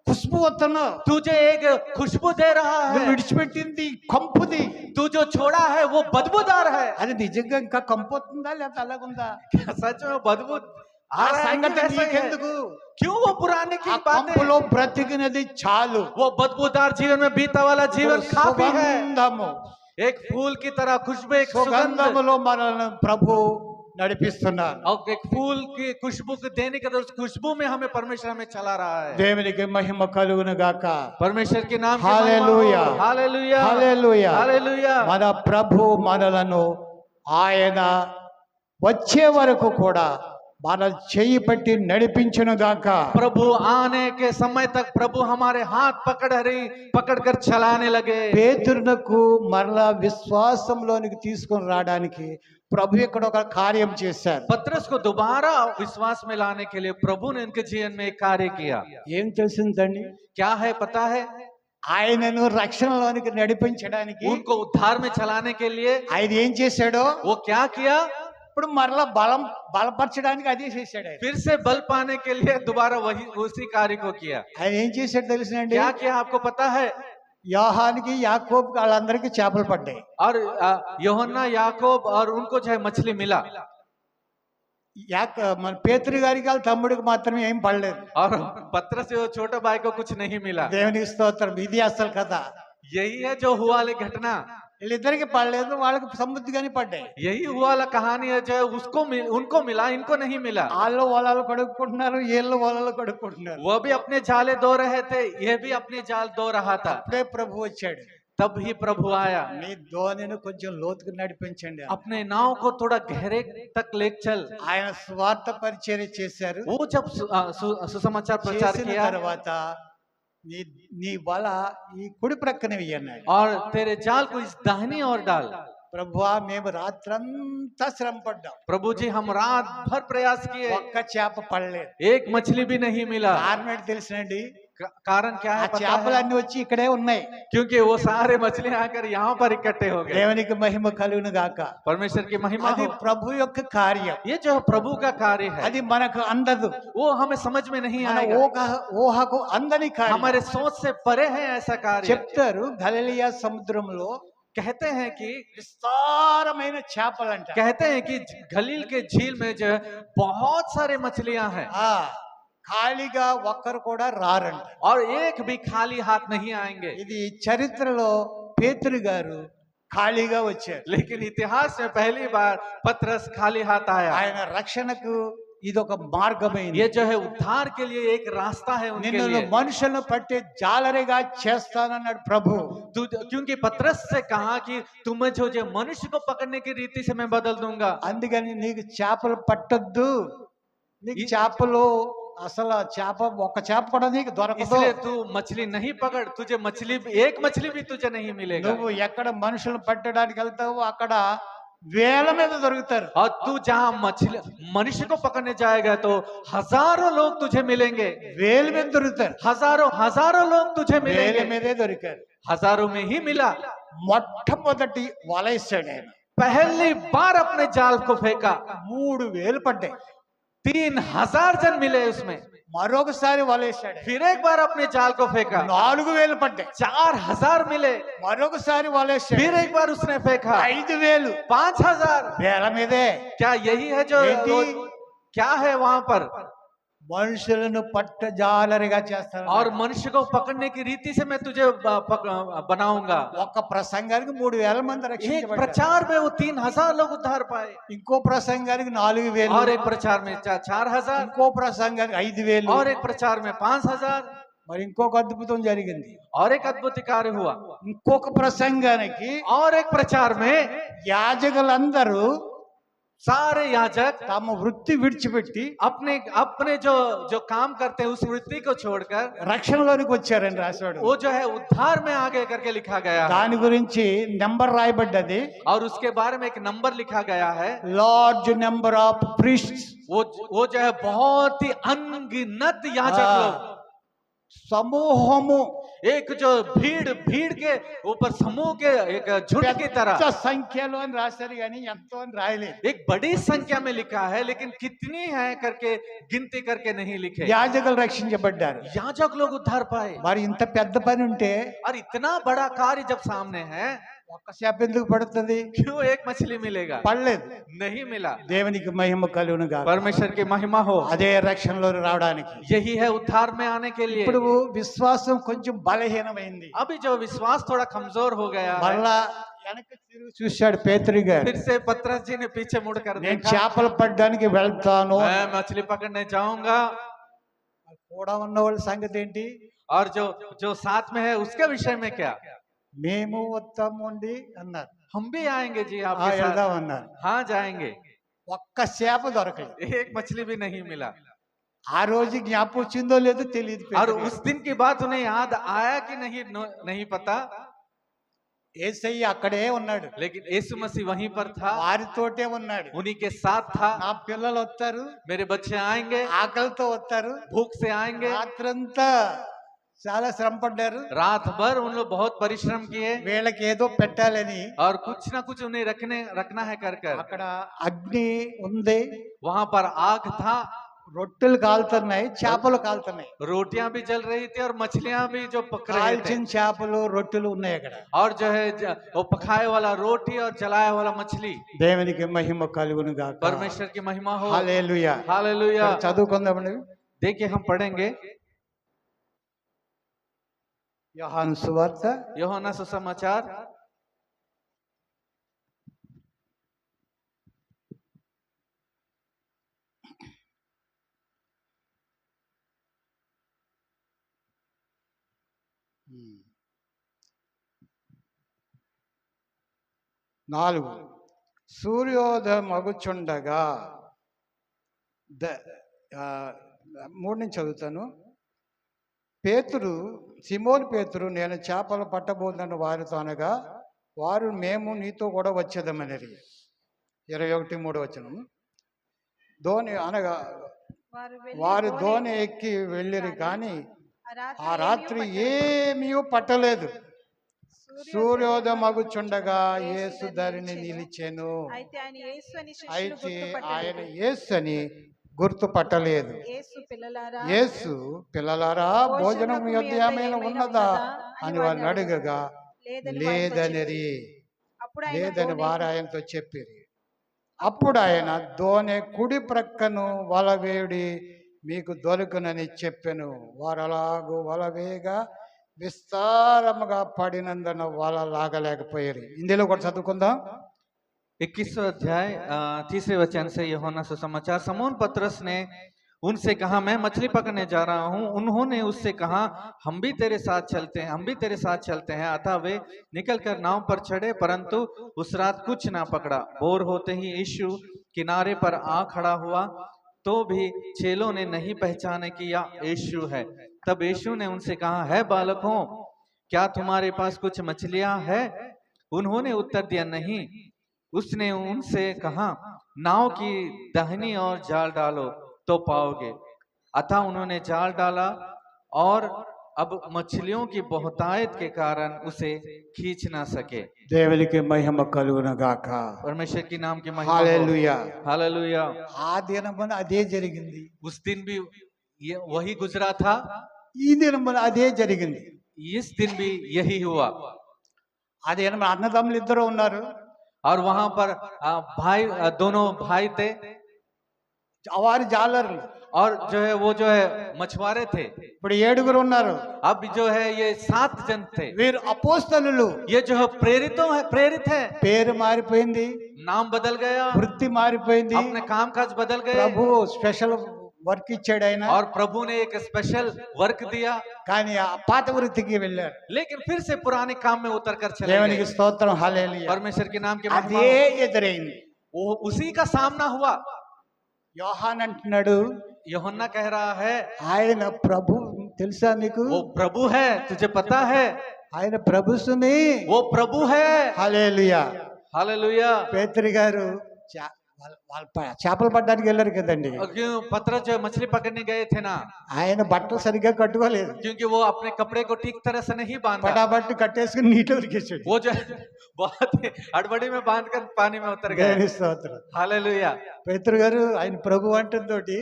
ఖుష్బు వస్తున్నా तुझे एक खुशबू दे रहा నువ్వు है, విడిచిపెట్టింది కంపుది. तू जो छोड़ा है वो बदबूदार है। అది నిజంగా ఇంకా కంపు వస్తుందా లేదా అలాగుందా? क्या सच में बदबू ఆ आ रहा है कि సంగతి वैसा ही है? నీకెందుకు? क्यों वो पुराने ఆ की बातें? కంపులో బ్రతికినది చాలు. वो बदबूदार जीवन में बीता वाला जीवन काफी है। సుగంధము, एक फूल की तरह खुशबू, एक सुगंध, సుగంధములో మనల్ని ప్రభు నడిపిస్తున్నారు. और एक फूल की खुशबू को देने के उस खुशबू में हमें परमेश्वर हमें चला रहा है। దేవునికి మహిమ కలుగును గాక. परमेश्वर के नाम की हालेलुया, हालेलुया, హల్లెలూయా. हालेलुया। మన ప్రభు మనలను ఆయన వచ్చే వరకు కూడా మన చెయ్యి పట్టి నడిపించును గాక. प्रभु आने के समय तक प्रभु हमारे हाथ पकड़कर चलाने लगे। పేతురునకు మరలా విశ్వాసంలోనికి తీసుకొని రావడానికి ప్రభు ఇక్కడ ఒక కార్యం చేశారు. पतरस को दोबारा विश्वास में लाने के लिए प्रभु ने उनके जीवन में एक कार्य किया। ఏం తెలిసిందండి? क्या है पता है? ఆయనను రక్షణలోనికి నడిపించడానికి उनको उद्धार में चलाने के लिए ఆయన ఏం చేశాడో वो क्या किया? ఇప్పుడు మరలా బలపరచడానికి అదే చేశాడు. ఆయన फिर से बल पाने के लिए दोबारा वही उसी कार्य को किया। ఆయన ఏం చేశాడు తెలిసినండి? क्या किया आपको पता है? యోహానికి యాకోబు వాళ్ళందరికీ చేపలు పడ్డాయి. और यूहन्ना याकूब और उनको जो है मछली मिला, మన పేతురు గారికి వాళ్ళ తమ్ముడికి మాత్రమే ఏం పడలేదు. और पतरस जो छोटे भाई को कुछ नहीं मिला। దేవునికి స్తోత్రం. ఇది అసలు కథ. यही है जो हुआ वाली घटना, వీళ్ళిద్దరికి పడలేదు, వాళ్ళకి సమృద్ధిగానే పడ్డాయి. यही हुआ वाला कहानी है जो उनको मिला, इनको नहीं मिला। వాళ్ళు వలలు కడుక్కుంటున్నారు, వీళ్ళు వలలు కడుక్కుంటున్నారు. वो भी अपने जाले धो रहे थे, ये भी अपने जाल धो रहा था। అప్పుడే ప్రభు వచ్చాడు. तब ही प्रभु आया। మీ ధోనిని కొంచెం లోతుకు నడిపించండి. अपने नाव को थोड़ा गहरे तक ले चल। ఆయన స్వార్థ పరిచర్య చేశారు. वो जब सुसमाचार प्रचार చేసిన किया తర్వాత నీ వల ఈ కుడి ప్రక్కన వేయన్నాడు. और तेरे जाल को इस दाहिनी ओर डाल। ప్రభువా మేము రాత్రంతా శ్రమ పడ్డాం, प्रभु जी हम रात भर प्रयास किए, ఒక్క చేప పడలేదు. एक मछली भी नहीं मिला। కారణం ఏంటి తెలుసండి? कारण क्या ఆ है पता है? చేపలన్నీ వచ్చి ఇక్కడే ఉన్నాయి. क्योंकि वो सारे मछली आकर यहाँ पर इकट्ठे हो गए। దేవునికి మహిమ కలుగును గాక. परमेश्वर की महिमा అది हो। ప్రభు యొక్క కార్యం. ये जो प्रभु का कार्य है అది మనకు అందదు. वो हमें समझ में नहीं మన आएगा, ఊహకు అందని కార్యం. हमारे सोच से परे है ऐसा कार्य। చెప్తారు గలిలయ సముద్రంలో कहते हैं कि విస్తారమైన చేపలంట. कहते हैं कि गलील के झील में जो है बहुत सारे मछलियां हैं, ఆ ఖాళీగా ఒక్కరు కూడా రారంట. और एक भी खाली हाथ नहीं आएंगे। ఇది చరిత్రలో పేతురు గారు ఖాళీగా వచ్చారు. लेकिन इतिहास में पहली बार पतरस खाली हाथ आया। ఆయన రక్షణకు ఇదొక మార్గమైంది. ये जो है उद्धार के लिए एक रास्ता है उनके నిన్ను लिए। మనుషులను పట్టే జాలరిగా చేస్తానన్నాడు ప్రభు. क्योंकि पतरस से कहा कि तुम्हें जो मनुष्य को पकड़ने की रीति से मैं बदल दूंगा। అందుకని నీకు చేపలు పట్టొద్దు. నీకు చేపలు అసలు చేప ఒక్క చేప కూడా నీకు దొరకదు. इसलिए तू मछली नहीं पकड़, तुझे एक मछली भी तुझे नहीं मिलेगा। నువ్వు ఎక్కడ మనుషులను పట్టడానికి వెళ్తావో అక్కడ వేల మీద దొరుకుతారు. और तू जहाँ मनुष्य को पकड़ने जाएगा तो हजारों लोग तुझे मिलेंगे। వేల మీద దొరుకుతారు. हजारों लोग तुझे వేల मिलेंगे। మీదే దొరికారు. हजारों में ही मिला। మొట్టమొదటి వలేసాడు ఆయన. पहली बार अपने जाल को फेंका, 3000 పడ్డాయి. 3000 जन मिले उसमें। మరొకసారి వలేసాడు. फिर एक बार अपने जाल को फेंका, 4000 పడ్డాయి. 4000 मिले। మరొకసారి వలేసాడు. फिर एक बार उसने फेंका, 5000. 5000। వేల మీదే. क्या यही है जो ఏంటి? क्या है वहां पर? మనుషులను పట్ట జాలరిగా చేస్తాను. और मनुष्य को पकड़ने की रीति से मैं तुझे बनाऊंगा। ఒక్క ప్రసంగానికి 3000 మంది एक రక్షించబడ్డారు. प्रचार में वो 3000 लोग उद्धार पाए, ఇంకో ప్రసంగానికి 4000, और एक प्रचार में 4000, ఇంకో ప్రసంగానికి 5000, और एक प्रचार में 5000। మరి ఇంకొక అద్భుతం జరిగింది. और एक अद्भुत कार्य हुआ। ఇంకొక ప్రసంగానికి और एक प्रचार में యాజకులందరూ सारे याजक తమ వృత్తి విడిచిపెట్టి अपने जो काम करते हैं उस वृत्ति को छोड़कर రక్షణలోనికి వచ్చారని రాశాడు. वो जो है उद्धार में आगे करके लिखा गया है। దాని గురించి నెంబర్ రాయబడ్డది. और उसके बारे में एक नंबर लिखा गया है। లార్జ్ నెంబర్ ఆఫ్ ప్రీస్ట్స్, वो जो है बहुत ही अनगिनत याजक लोग, సమూహము एक जो भीड़ के ऊपर समूह के एक झुंड की तरह పెద్ద సంఖ్యలో అని రాశారు కానీ ఎంతో అని రాయలేదు. एक बड़ी संख्या में लिखा है, लेकिन कितनी है करके गिनती करके नहीं लिखे। యాజకులు రక్షించబడ్డారు. याजक लोग उद्धार पाए। మరి ఇంత పెద్ద పని ఉంటే और इतना बड़ा कार्य जब सामने है, ఒక్క చేప ఎందుకు పడుతుంది? क्यों एक मछली मिलेगा? పడలేదు. नहीं मिला। దేవునికి మహిమ కలుగును గాక. परमेश्वर की महिमा हो। అదే రక్షణలో రావడానికి. यही है उद्धार में आने के लिए। ఇప్పుడు విశ్వాసం కొంచెం బలహీనమైంది. अभी जो विश्वास थोड़ा कमजोर हो गया है, మళ్ళా వెనక్కి తిరిగి చూశాడు పేతురు గారు. फिर से पतरस जी ने पीछे मुड़कर నేను देखा, చేపలు పట్టడానికి వెళ్తాను. मैं मछली पकड़ने जाऊंगा। కూడా ఉన్న వాళ్ళ సంగతి ఏంటి? और जो साथ में है उसके विषय में क्या? మేము వస్తాము అండి అన్నారు. हम भी आएंगे जी ఆ आपके साथ। వెళ్దాం అన్నారు. हाँ जाएंगे। ఒక్క చేప దొరకలేదు. एक मछली भी नहीं मिला। ఆ రోజు జ్ఞాపకం వచ్చిందో లేదో తెలియదు. और उस दिन की बात उन्हें याद आया कि नहीं पता, యేసయ్య అక్కడే ఉన్నాడు. लेकिन यीशु मसीह वहीं पर था, వారితోటే ఉన్నాడు. उन्हीं के साथ था। నా పిల్లలు వస్తారు, मेरे बच्चे आएंगे, ఆకలితో వస్తారు. भूख से आएंगे। రాత్రంతా చాలా శ్రమ పడ్డారు. रात भर उन लोग बहुत परिश्रम किए, వీళ్ళకి ఏదో పెట్టాలని और कुछ ना कुछ उन्हें रखना है कर అక్కడ అగ్ని ఉంది, वहां पर आग था, రొట్టెలు కాలుతున్నాయి, చేపలు కాలుతున్నాయి. रोटियां भी जल रही थी और मछलियां भी जो पक रहे थे। కాల్చిన చేపలు రొట్టెలు ఉన్నాయి అక్కడ. और जो है वो पकाए वाला रोटी और जलाया वाला मछली। దేవునికి మహిమ కలుగును గాక. परमेश्वर की महिमा हो। హల్లెలూయా. हालेलुया। చదువుకుందామండి. देखिए हम पढ़ेंगे యోహాను సువార్త యోహానా सुसमाचार నాలుగు. సూర్యోదయం మగుచుండగా మూడు నుంచి చదువుతాను. పేతురు, సిమోను పేతురు, నేను చేపలు పట్టబోతున్న వారితో అనగా వారు మేము నీతో కూడా వచ్చేదమనిరి. 21:3 ధోని అనగా వారు ధోని ఎక్కి వెళ్ళిరి కానీ ఆ రాత్రి ఏమీ పట్టలేదు. సూర్యోదయం మగుచుండగా యేసు ధరిని నిలిచెను. అయితే ఆయన యేసు అని గుర్తుపట్టలేదు. యేసు పిల్లలారా భోజనం మీ యొద్ద ఏమైనా ఉన్నదా అని వారిని అడగగా లేదనిరి. లేదని వారు ఆయనతో చెప్పిరి. అప్పుడు ఆయన దోనె కుడి ప్రక్కను వల వేడి మీకు దొరుకునని చెప్పెను. వారు అలాగూ వల వేగా విస్తారముగా పడినందున వల లాగలేకపోయారు. ఇందులో కూడా చదువుకుందాం. 21वां अध्याय 3 वचन से यूहन्ना सुसमाचार। समौन पतरस ने उनसे कहा, मैं मछली पकड़ने जा रहा हूँ। उन्होंने उससे कहा, हम भी तेरे साथ चलते हैं। अतः वे निकलकर नाव पर चढ़े, परंतु उस रात कुछ ना पकड़ा। भोर होते ही यीशु किनारे पर आ खड़ा हुआ, तो भी चेलों ने नहीं पहचाने कि यह यीशु है। तब यीशु ने उनसे कहा, है बालकों, क्या तुम्हारे पास कुछ मछलियां है? उन्होंने उत्तर दिया, नहीं। उसने उनसे कहा, नाव की दाहिनी ओर जाल डालो तो पाओगे। अतः उन्होंने जाल डाला और अब मछलियों की बहुतायत के कारण उसे खींच ना सके। దేవునికి మహిమ కలుగును గాక. परमेश्वर की नाम की महिमा हो। హల్లెలూయా. हालेलुया। ఆ దినమున అదే జరిగింది. उस दिन भी ये वही गुजरा था, ఈ దినమున అదే జరిగింది. इस दिन भी यही हुआ। ఆ దినమున అన్నదమ్ములు ఇద్దరు ఉన్నారు. और वहां पर दोनों भाई थे, వారి జాలర్లు. और जो है मछुआरे थे। ఇప్పుడు 7 ఉన్నారు. अब जो है ये 7 जन थे। వీరు అపోస్తలులు. ये जो है प्रेरित है। పేరు మారిపోయింది, नाम बदल गया, వృత్తి మారిపోయింది. अपने कामकाज बदल गए, ప్రభు స్పెషల్ వర్క్ ఇచ్చాడు ఆయన. और प्रभु ने एक स्पेशल वर्क दिया, కానీ ఆ పాత వృత్తికి వెళ్ళారు. लेकिन फिर से पुराने काम में उतर कर चले దేవునికి गए। స్తోత్రం. హల్లెలూయా. परमेश्वर के नाम की महिमा అదే हो। ఎదురైంది. वो उसी का सामना हुआ। యోహాన్ అంటున్నాడు, यूहन्ना कह रहा है, ఆయన ప్రభు తెలుసా మీకు? वो प्रभु है, तुझे पता है? ఆయన ప్రభుసుని. वो प्रभु है। హల్లెలూయా. हालेलुया। పేతురు గారు వాళ్ళ చేపలు పట్టడానికి వెళ్ళారు కదండి, क्यों पतरस जो मछली पकड़ने गए थे ना, ఆయన బట్టలు సరిగ్గా కట్టుకోలేదు, क्योंकि वो अपने कपड़े को ठीक तरह से नहीं बांधा, పటాబట్టి కట్టేసుకుని నీటిలో ఉరికేసాడు. वो जो बहुत ही हड़बड़ी में बांध कर पानी में उतर गए। దేవుని స్తోత్రం. हालेलुया। పేతురు గారు ఆయన ప్రభు అంటంతోటి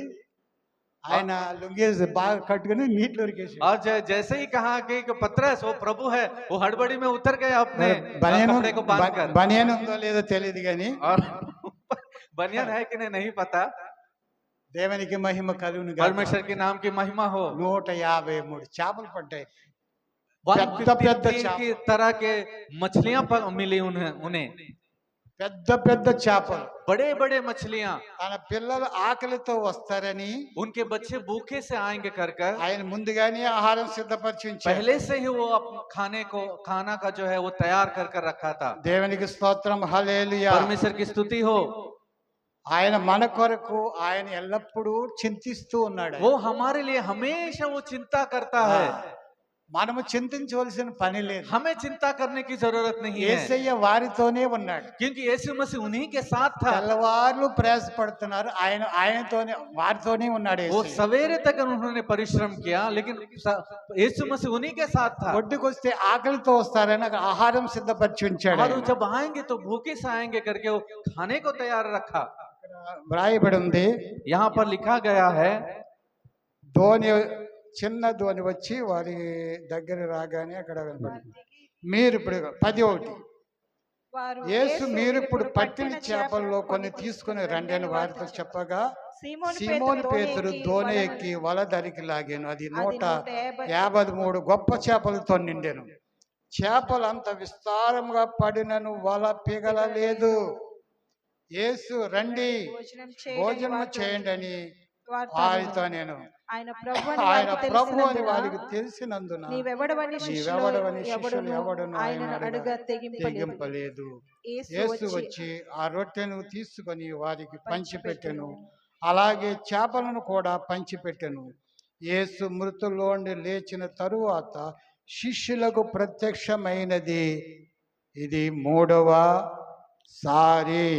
ఆయన లుంగేసి బాగా కట్టుకుని నీటిలో ఉరికేసాడు. और जैसे ही कहा कि पतरस वो प्रभु है, वो हड़बड़ी में उतर गया अपने బనియన్ कपड़े को बांध कर। బనియన్ ఉందో లేదో తెలియదు కానీ और बनियान है कि नहीं पता। దేవునికి మహిమ కలుగును గాక. परमेश्वर के नाम की महिमा हो। 153 చేపలు పడ్డాయి. 153 की तरह के मछलियां मिली उन्हें పెద్ద పెద్ద చేపలు. बड़े बड़े मछलियां। తన పిల్లలు ఆకలితో వస్తారని उनके बच्चे भूखे से आएंगे कर कर ఆయన ముందుగానే ఆహారం సిద్ధపరిచి ఉంచాడు. पहले से ही वो खाना का जो है वो तैयार कर कर रखा था। దేవునికి స్తోత్రం. హల్లెలూయా. परमेश्वर की स्तुति हो। ఆయన మన కొరకు ఆయన ఎల్లప్పుడూ చింతిస్తూ ఉన్నాడు. वो हमारे लिए हमेशा वो चिंता करता है। మనము చింతించవలసిన పని లేదు. हमें चिंता करने की जरूरत नहीं है, యేసయ్య వారితోనే ఉన్నాడు. क्योंकि यीशु मसीह उन्हीं के साथ था। తెల్లవార్లు ప్రయాసపడుతున్నారు, ఆయనతోనే వారితోనే ఉన్నాడు. वो యేసయ్య सवेरे तक उन्होंने परिश्रम किया, लेकिन यीशु मसीह उन्हीं के साथ था। ఒడ్డుకొస్తే ఆకలితో వస్తారని అక్కడ ఆహారం సిద్ధపరిచి ఉంచాడు. और वो जब आएंगे तो भूखे से आएंगे करके वो खाने को तैयार रखा। వ్రాయబడి ఉంది, यहाँ पर लिखा गया है, చిన్న ధ్వని వచ్చి వారి దగ్గర రాగానే అక్కడ వినపడింది, మీరు ఇప్పుడు 10:1 వారు యేసు మీరు ఇప్పుడు పట్టిన చేపల్లో కొన్ని తీసుకుని రండి అని వారితో చెప్పగా సీమోను పేతురు దోణి ఎక్కి వల దరికి లాగాను. అది 153 గొప్ప చేపలతో నిండాను. చేపలు అంత విస్తారంగా పడినను వల పిగలలేదు. యేసు రండి భోజనం చేయండి అని వారితో నేను ఆయన ప్రభు అని వారికి తెలిసినందున నీవెవడవని శిష్యులు ఎవడును ఆయనను అడగ తెగింపలేదు. యేసు వచ్చి ఆ రొట్టెను తీసుకొని వారికి పంచిపెట్టెను, అలాగే చేపలను కూడా పంచిపెట్టెను. యేసు మృతుల్లోండి లేచిన తరువాత శిష్యులకు ప్రత్యక్షమైనది ఇది 3వ సారి.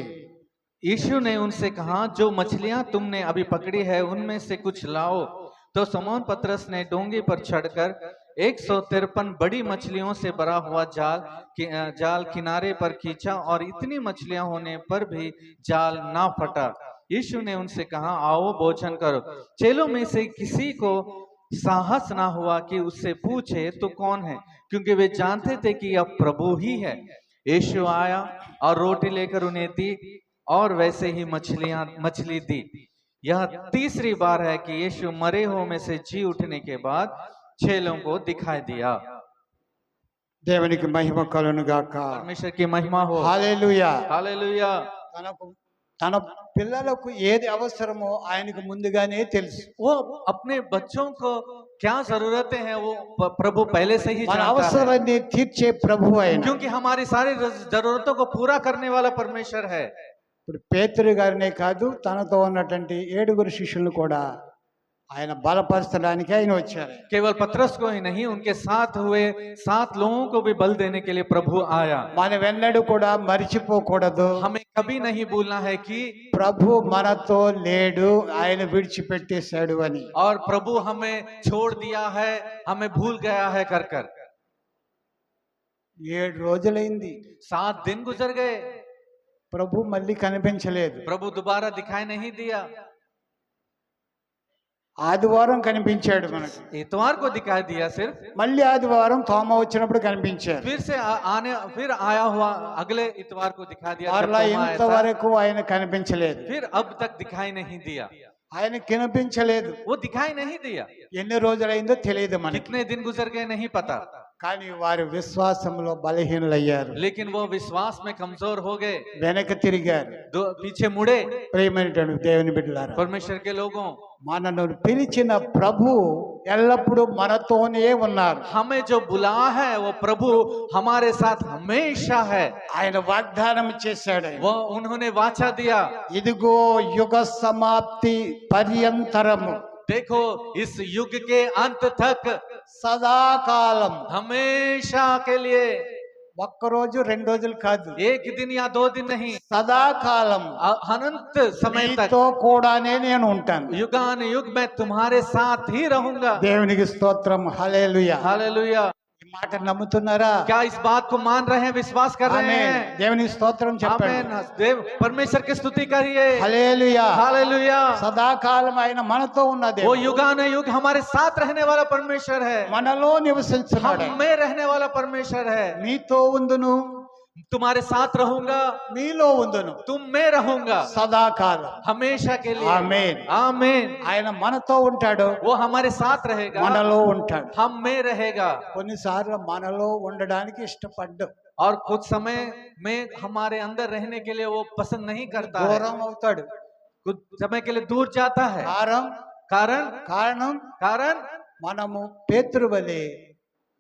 यीशु ने उनसे कहा, जो मछलियां तुमने अभी पकड़ी है उनमें से कुछ लाओ। तो समौन पतरस ने डोंगी पर चढ़कर 153 बड़ी मछलियों से भरा हुआ जाल किनारे पर खींचा, और इतनी मछलियां होने पर भी जाल ना फटा। यीशु ने उनसे कहा, आओ भोजन करो। चेलों में से किसी को साहस ना हुआ कि उससे पूछे तो कौन है, क्योंकि वे जानते थे कि यह प्रभु ही है। यीशु आया और रोटी लेकर उन्हें दी, और वैसे ही मछली दी। यह तीसरी बार है कि यीशु मरे हुओं में से जी उठने के बाद चेलों को दिखाई दिया। దేవునికి మహిమ కలుగును గాక. परमेश्वर की महिमा हो। హల్లెలూయా. हालेलुया। తన పిల్లలకు ఏది అవసరమో ఆయనకు ముందుగానే తెలుసు. वो अपने बच्चों को क्या जरूरतें हैं वो प्रभु पहले से ही మన जानता है, అవసరాన్ని తీర్చే ప్రభు ఆయన. क्योंकि हमारी सारी जरूरतों को पूरा करने वाला परमेश्वर है। ఇప్పుడు పేతురు గారినే కాదు, తనతో ఉన్నటువంటి 7 శిష్యులను కూడా ఆయన బలపరచడానికి ఆయన వచ్చారు. केवल पतरस को ही नहीं, उनके साथ हुए 7 लोगों को भी बल देने के लिए प्रभु आया। మనం వెన్నడూ కూడా మరిచిపోకూడదు, हमें कभी नहीं भूलना है कि ప్రభు మనతో లేడు, ఆయన విడిచిపెట్టేశాడు అని. और प्रभु हमें छोड़ दिया है, हमें भूल गया है कर कर। 7 రోజులైంది, 7 दिन गुजर गए, ప్రభు మళ్ళీ కనిపించలేదు. प्रभु दोबारा दिखाई नहीं दिया। ఆదివారం కనిపించాడు మనకు, इतवार को दिखाई दिया सिर्फ, మళ్ళీ ఆదివారం తోమ వచ్చినప్పుడు కనిపించాడు. फिर आया हुआ अगले इतवार को दिखा दिया जब మరలా तोमा आया था। ఇంతవరకు ఆయన కనిపించలేదు. फिर अब तक दिखाई नहीं दिया, ఆయన కనిపించలేదు. वो दिखाई नहीं दिया। ఎన్ని రోజులైందో తెలియదు మనకి, कितने दिन गुजर गए नहीं पता, కానీ వారి విశ్వాసంలో బలహీనులయ్యారు, लेकिन वो विश्वास में कमजोर हो गए, వెనక తిరిగారు. पीछे मुड़े। ప్రియమైనటువంటి దేవుని బిడ్డలారా, परमेश्वर के लोगों, మనను పిలిచిన ప్రభు ఎల్లప్పుడూ మనతోనే ఉన్నారు. हमें जो बुला है वो प्रभु हमारे साथ हमेशा है। ఆయన వాగ్దానం చేశాడు, वो उन्होंने वाचा दिया, ఇదిగో యుగ సమాప్తి పర్యంతరము, देखो इस युग के अंत तक సదాకాలం हमेशा के लिए ఒక్కరోజు 2 రోజులు కాదు, एक दिन या 2 दिन नहीं, సదాకాలం अनंत समय तक, నీతో కూడానే నేను ఉంటాను. युगान युग मैं तुम्हारे साथ ही रहूंगा। దేవునికి స్తోత్రం, హల్లెలూయా. हालेलुया। ఈ మాట నమ్ముతున్నారా? क्या इस बात को मान रहे हैं, विश्वास कर रहे ఆమేన్. हैं? దేవునికి స్తోత్రం చెప్పండి. आमीन। देव परमेश्वर की स्तुति करिए। హల్లెలూయా. हालेलुया। సదాకాలం ఆయన మనతో ఉన్న वो దేవుడు, युगान युग हमारे साथ रहने वाला परमेश्वर है, మనలో నివసించున్నాడు. हम में रहने वाला परमेश्वर है। మీతో ఉందును, तुम्हारे साथ रहूंगा, మీలో ఉందును, तुम में रहूंगा, సదాకాలం. हमेशा के लिए। ఆమేన్. आमीन। ఆయన మనతో ఉంటాడు, वो हमारे साथ रहेगा, మనలో ఉంటాడు. हम में रहेगा। కొన్నిసార్లు మనలో ఉండడానికి ఇష్టపడ్డు, और कुछ समय में हमारे अंदर रहने के लिए वो पसंद नहीं करता है, దూరం అవుతాడు. कुछ समय के लिए दूर जाता है। कारणम कारण మనము పేతురు వలె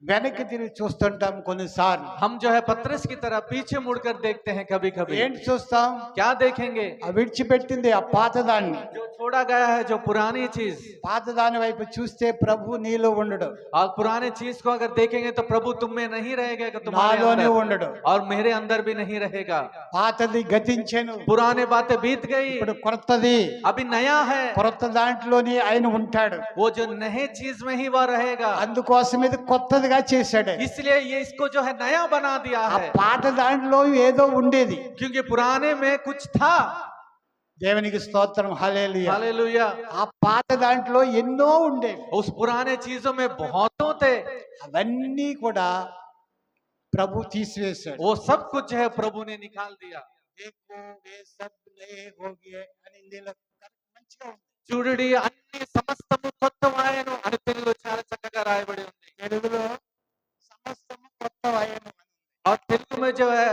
వెనక్కి తిరిగి చూస్తుంటాం కొన్నిసార్లు. हम जो है पतरस की तरह पीछे मुड़कर देखते हैं कभी कभी। ఏంటి చూస్తాం? क्या देखेंगे? ఆ విడిచిపెట్టింది ఆ పాతదాన్ని. जो छोड़ा गया है, जो पुरानी चीज। పాతదాని వైపు చూస్తే ప్రభు నీలో ఉండడు, और पुराने चीज को अगर देखेंगे तो प्रभु तुम में नहीं रहेगा, तुम्हारे నాలోనే अंदर, ఉండడు. और मेरे अंदर भी नहीं रहेगा। పాతది గతించెను, पुराने बातें बीत गई, ఇప్పుడు కొత్తది. अभी नया है। కొత్త దాంట్లోని ఆయన ఉంటాడు. वो जो नए चीज में ही वह रहेगा, అందుకోసం ఇది కొత్తదిగా చేశాడు. इसलिए ये इसको जो है नया बना दिया ఆ है, పాత దాంట్లో ఏదో ఉండేది. क्योंकि पुराने में कुछ था। దేవునికి స్తోత్రం, హల్లెలూయా. हालेलुया। ఆ పాత దాంట్లో ఎన్నో ఉండేవి, उस पुराने चीजों में बहुतों थे, అవన్నీ కూడా ప్రభు తీసివేశాడు. वो सब कुछ जो है प्रभु ने निकाल दिया। देखो वे सब नए हो गए అని ఇందులో మంచిగా ఉంది. చూడుడి అన్ని సమస్తము కొత్తవాయను అని తెలుగులో చాలా చక్కగా రాయబడి ఉంది। తెలుగులో సమస్తము కొత్తవాయను, और तेलुगु में जो है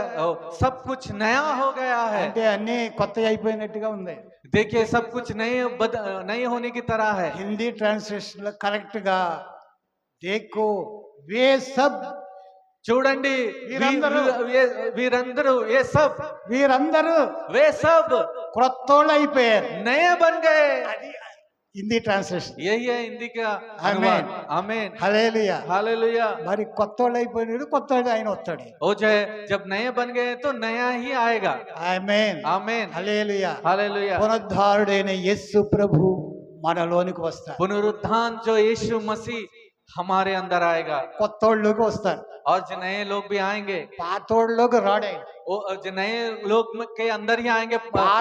सब कुछ नया हो गया है। అంటే అన్ని కొత్త అయిపోయినట్టుగా ఉంది. देखिए सब कुछ नए होने की तरह है। హిందీ ట్రాన్స్లేషన్ లో కరెక్ట్ గా देखो वे सब, చూడండి వీరందరూ, వీరందరూ ये सब, వీరందరూ वे सब క్రొత్తోళ్ళు అయిపోయారు. नए बन गए। అది హిందీ ట్రాన్స్లేషన్. यही है हिंदी का आमीन। अनुवाद। आमीन। హల్లెలూయా. हालेलुया। మరి కొత్తోళ్ళు అయిపోయినాడు, కొత్తోడు ఆయన వస్తాడు. वो जो है जब नए बन गए तो नया ही आएगा। ఆమేన్. आमीन। హల్లెలూయా. हालेलुया। పునరుద్ధారుడైన యేసు ప్రభు మనలోనికి వస్తాడు. पुनरुत्थान जो यीशु मसीह हमारे अंदर आएगा, కొత్తోళ్ళకి వస్తారు, और जो नए लोग भी आएंगे, పాతోళ్ళకి రాడే. वो जो नए लोग के अंदर ही आएंगे,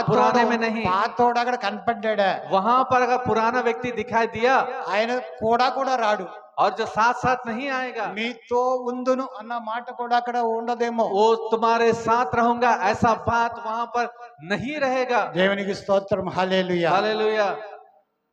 पुराने में नहीं। పాతోడు అక్కడ కనపడ్డా, वहां पर अगर पुराना व्यक्ति दिखाई दिया ఆయన కూడా రాడు. और जो साथ साथ नहीं आएगा, మీతో ఉందును అన్న మాట కూడా అక్కడ ఉండదేమో. वो तुम्हारे साथ रहूंगा ऐसा बात वहां पर नहीं रहेगा। దేవునికి స్తోత్రం, హల్లెలూయా. हालेलुया।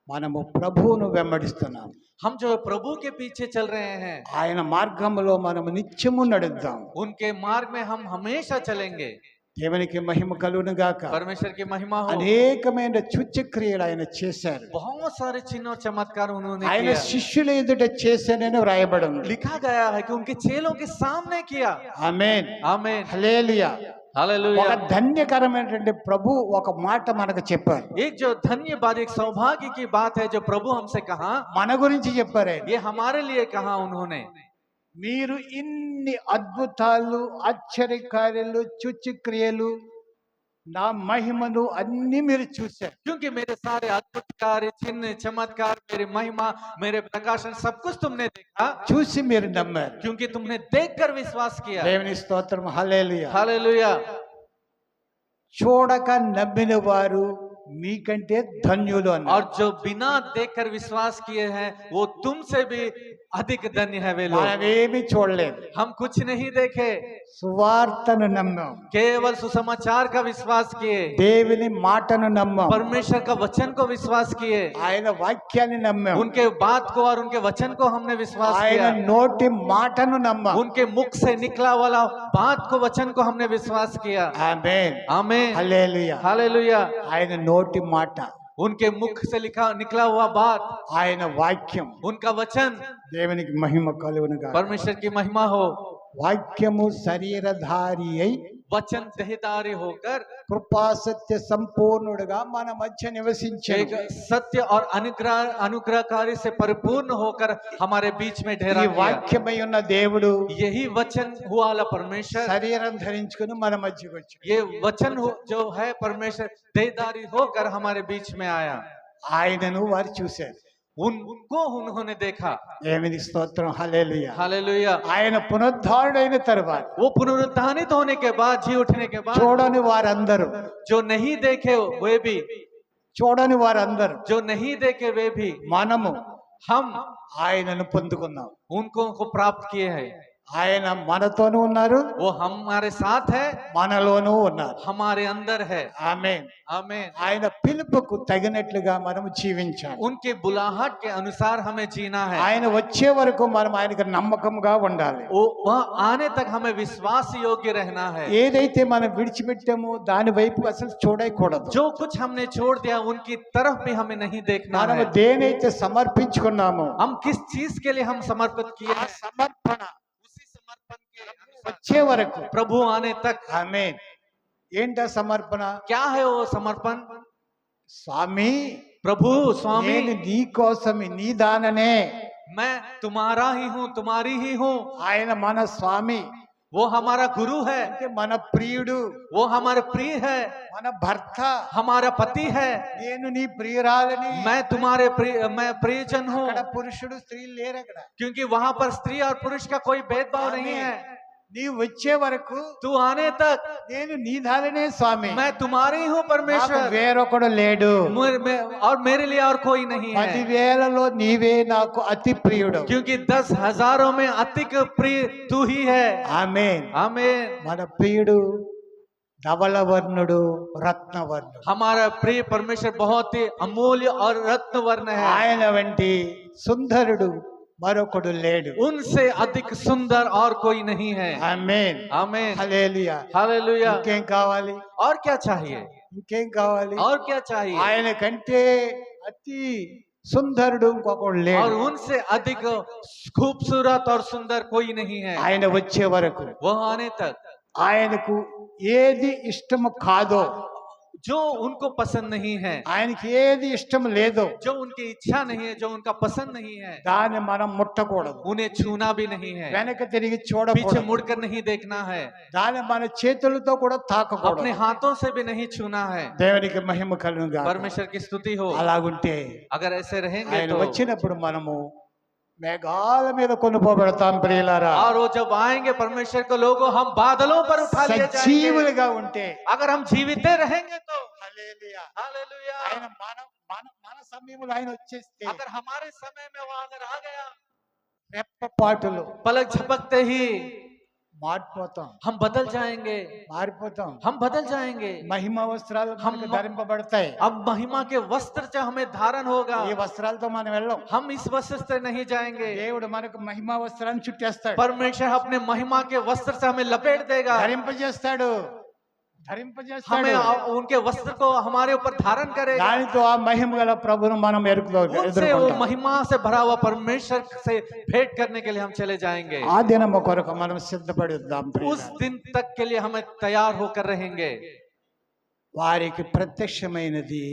మనము ప్రభువును వెంబడిస్తున్నాం, हम जो है प्रभु के पीछे चल रहे हैं, ఆయన మార్గంలో మనము నిత్యము నడుద్దాం. उनके मार्ग में हम हमेशा चलेंगे। దేవునికి మహిమ కలుగును గాక. परमेश्वर की महिमा हो। అనేకమైన సూచక్రియలు ఆయన చేశారు. बहुत सारे चिन्ह और चमत्कार उन्होंने ఆయన किया। శిష్యుల ఎదుట చేశానని వ్రాయబడి ఉంది. लिखा गया है कि उनके चेलों के सामने किया। ఆమేన్. आमीन। హల్లెలూయా. ఒక हालेलुया। ధన్యకరమైనటువంటి ప్రభు ఒక మాట మనకు చెప్పారు. एक जो धन्यवाद, एक सौभाग्य की बात है जो प्रभु हमसे कहा, మన గురించి చెప్పారు ఆయన. ये हमारे लिए कहा उन्होंने। మీరు ఇన్ని అద్భుతాలు, ఆశ్చర్యకార్యాలు, సూచక్రియలు, నా మహిమను అన్ని మీరు చూశారు. क्योंकि मेरे सारे अद्भुत कार्य, चिन्ह, चमत्कार, मेरी महिमा, मेरे प्रकाशन सब कुछ तुमने देखा, చూసి మీరు నమ్మారు. क्योंकि तुमने देखकर विश्वास किया। దేవుని స్తోత్రం, హల్లెలూయా. हालेलुया। చూడక నమ్మిన వారు మీకంటే ధన్యులు అన్నారు. और जो बिना देखकर विश्वास किए हैं वो तुमसे भी अधिक धन्य है वे लोग। మనమేమి చూడలేదు, हम कुछ नहीं देखे, సువార్తను నమ్మాం, केवल सुसमाचार का विश्वास किए, దేవుని మాటను నమ్మాం, परमेश्वर का वचन को विश्वास किए, ఆయన వాక్యాన్ని నమ్మాం, उनके बात को और उनके वचन को हमने विश्वास ఆయన किया, నోటి మాటను నమ్మాం. उनके मुख से निकला वाला बात को, वचन को हमने विश्वास किया। ఆమేన్. आमीन। హల్లెలూయా. हालेलुया। ఆయన నోటి మాట, उनके मुख से निकला हुआ बात, ఆయన వాక్యం, उनका वचन, దేవునికి మహిమ కలుగును గాక. परमेश्वर की महिमा हो। వాక్యము శరీరధారి అయి वचन देहधारी होकर కృపాసత్య సంపూర్ణుడుగా మన మధ్య నివసించాడు. एक सत्य और अनुग्रहकारी से परिपूर्ण होकर हमारे बीच में ठहरा ఈ किया। వాక్యమై ఉన్న దేవుడు यही वचन हुआ वाला परमेश्वर, శరీరం ధరించుకుని మన మధ్యకు వచ్చాడు. ये वचन जो है परमेश्वर देहधारी होकर हमारे बीच में आया। ఆయనను వారు చూశారు. उनको उन्होंने देखा। ఏమిది స్తోత్రం, హల్లెలూయా. हालेलुया। ఆయన పునరుద్ధారుడైన తర్వాత वो पुनरुत्थानित होने के बाद, जी उठने के बाद, చూడని వారందరూ जो नहीं देखे वे भी, చూడని వారందరూ जो नहीं देखे वे भी, మనము हम ఆయనను పొందుకున్నాం. उनको को प्राप्त किए हैं। ఆయన మనతోనూ ఉన్నారు, वो हमारे साथ है, మనలోనూ ఉన్నారు. हमारे अंदर है। ఆమేన్. आमीन। ఆయన పిలుపుకు తగినట్లుగా మనము జీవించాలి. उनके बुलाहट के अनुसार हमें जीना है। ఆయన వచ్చే వరకు మనం ఆయనకు నమ్మకంగా ఉండాలి. वह आने तक हमें विश्वास योग्य रहना है। ఏదైతే మనం విడిచిపెట్టామో దాని వైపు అసలు చూడకూడదు. जो कुछ हमने छोड़ दिया उनकी तरफ भी हमें नहीं देखना మనము है। దేనైతే సమర్పించుకున్నామో हम किस चीज के लिए हम समर्पित किए ఆ हैं, సమర్పణ उसी समर्पण के अनुसार వచ్చే వరకు. प्रभु आने तक। ఆమేన్. ఏంటా సమర్పణ? क्या है वो समर्पण? స్వామి, प्रभु स्वामी, నేను నీ కోసమే, నీ దాననే. मैं तुम्हारा ही हूँ, तुम्हारी ही हूँ। ఆయన మన స్వామి वो हमारा गुरु है, అంటే మన ప్రియుడు, वो हमारे प्रिय है, మన భర్త. हमारा पति है। నేను నీ ప్రియురాలని. मैं तुम्हारे मैं प्रियजन हूँ, అక్కడ పురుషుడు స్త్రీ లేరు. అక్కడ क्योंकि वहां पर स्त्री और पुरुष का कोई भेदभाव नहीं है। నీవు వచ్చే వరకు तू आने तक నేను నీ దాననే స్వామి. मैं तुम्हारी हूँ నాకు परमेश्वर, వేరొకడు లేడు. और मेरे लिए और कोई नहीं है। 10,000లో నీవే నాకు అతి ప్రియుడు. क्योंकि 10,000 में अधिक प्रिय तू ही है। ఆమేన్. आमीन। మన ప్రియుడు ధవళవర్ణుడు, రత్నవర్ణుడు. हमारा प्रिय परमेश्वर बहुत ही अमूल्य और रत्न वर्ण है। ఆయన వంటి సుందరుడు మరొకడు లేడు. उनसे अधिक सुंदर और कोई नहीं है। ఆమేన్. आमीन। హల్లెలూయా. हालेलुया। ఇంకేం కావాలి? और क्या चाहिए? ఇంకేం కావాలి? और क्या चाहिए? ఆయన కంటే అతి సుందరుడు ఇంకొకడు और లేడు. उनसे अधिक खूबसूरत और सुंदर कोई नहीं है। ఆయన వచ్చే వరకు वह आने तक ఆయనకు ఏది ఇష్టము కాదో, जो उनको पसंद नहीं है, ఆయనకి ఏది ఇష్టం లేదో जो उनकी इच्छा नहीं है, जो उनका पसंद नहीं है, దాన్ని మనం ముట్టకూడదు. उन्हें छूना भी नहीं है, వెనక తిరిగి पीछे చూడకూడదు. मुड़कर नहीं देखना है, దాన్ని మన చేతులతో కూడా अपने తాకకూడదు. हाथों से भी नहीं छूना है। దేవునికి మహిమ కలుగుగా. परमेश्वर की स्तुति हो। అలాగుంటే अगर ऐसे रहेंगे ఆయన तो, వచ్చినప్పుడు మనము మేఘాల మీద కొనుపోబడతాం ప్రియులారా. और वो जब आएंगे परमेश्वर को लोगों हम बादलों पर उठा लिए जाएंगे। సజీవులుగా ఉంటే अगर हम जीवित रहेंगे तो హల్లెలూయా. हालेलुया। ఆయన మన మన మన సమయంలో ఆయన వచ్చేస్తే अगर हमारे समय में वो अगर आ गया, రెప్పపాటులో पलक झपकते ही మారిపోతాం. हम बदल जाएंगे, మారిపోతాం. हम बदल जाएंगे। మహిమ వస్త్రాలు हम- మనకు ధరింపబడతాయి. अब महिमा के वस्त्र जो हमें धारण होगा, ఈ వస్త్రాలతో మనం వెళ్ళం. हम इस वस्त्र से नहीं जाएंगे। దేవుడు మనకు మహిమ వస్త్రాన్ని చుట్టేస్తాడు, परमेश्वर अपने महिमा के वस्त्र से हमें लपेट देगा, ధరింపజేస్తాడు, ధరింపజేస్తాడు. हमें उनके वस्त्र को हमारे ऊपर धारण करेगा। దానితో ఆ మహిమ గల ప్రభువును మనం उनसे वो ఎదుర్కొంటాం. महिमा से भरा हुआ परमेश्वर से भेंट करने के लिए हम चले जाएंगे। ఆ దినము కొరకు మనం సిద్ధపడి ఉందాం उस ప్రియులారా. दिन तक के लिए हमें तैयार होकर रहेंगे। వారికి ప్రత్యక్షమైనది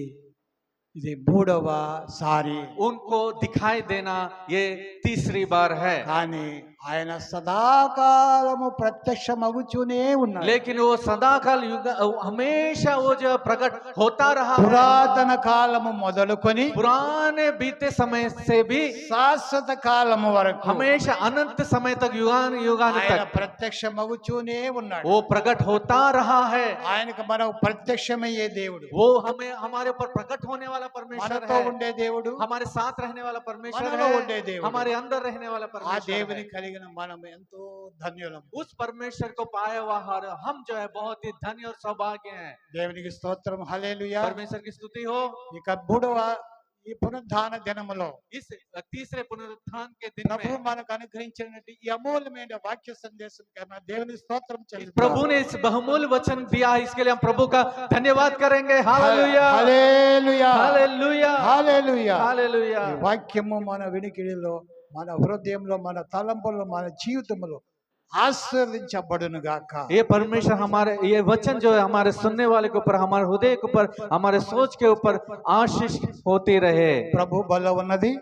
ఇది 3వ సారి. उनको दिखाई देना ये तीसरी बार है, కానీ ఆయన సదాకాలము ప్రత్యక్షమగుచూనే ఉన్నాడు. लेकिन वो सदाकाल युग हमेशा वो जो प्रकट होता रहा है। పురాతన కాలము మొదలుకొని पुराने बीते समय से भी శాశ్వత కాలము వరకు हमेशा अनंत समय तक युगान युगान ఆయన तक ప్రత్యక్షమగుచూనే ఉన్నాడు. वो प्रकट होता रहा है। ఆయనకు మనం ప్రత్యక్షమయ్యే దేవుడు, वो हमें हमारे ऊपर प्रकट होने वाला परमेश्वर మనతో है, ఉండే దేవుడు, हमारे साथ रहने वाला परमेश्वर మనలో ఉండే है, దేవుడు. हमारे अंदर रहने वाला ఆ परमेश्वर దేవుని है। కలిగిన మనం ఎంతో ధన్యులం. उस परमेश्वर को पाया हुआ हम जो है बहुत ही धन्य और सौभाग्य हैं। దేవునికి స్తోత్రం. హల్లెలూయా. परमेश्वर की स्तुति हो। ఇక 3వ ఈ పునరుద్ధాన దినములో इस तीसरे पुनरुत्थान के दिन ప్రభు में మనకు అనుగ్రహించినటువంటి ఈ అమూల్యమైన వాక్య సందేశం కన్నా దేవుని స్తోత్రం प्रभु ने इस बहुमूल्य वचन दिया है, इसके लिए हम प्रभु का धन्यवाद करेंगे। हालेलुया, హల్లెలూయా, हालेलुया, హల్లెలూయా. हालेलुया। ఈ వాక్యము మన వినికిడిలో, మన హృదయంలో, మన తలంపుల్లో, మన జీవితంలో ఆశీర్వదించబడును గాక. ये परमेश्वर हमारे ये वचन जो है हमारे सुनने वाले के ऊपर, हमारे हृदय के ऊपर, हमारे सोच के ऊपर आशीष होती रहे। ప్రభు బల ఉన్నది.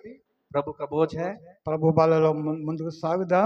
प्रभु का बोझ है। ప్రభు బలలో ముందుకు సాగుదాం.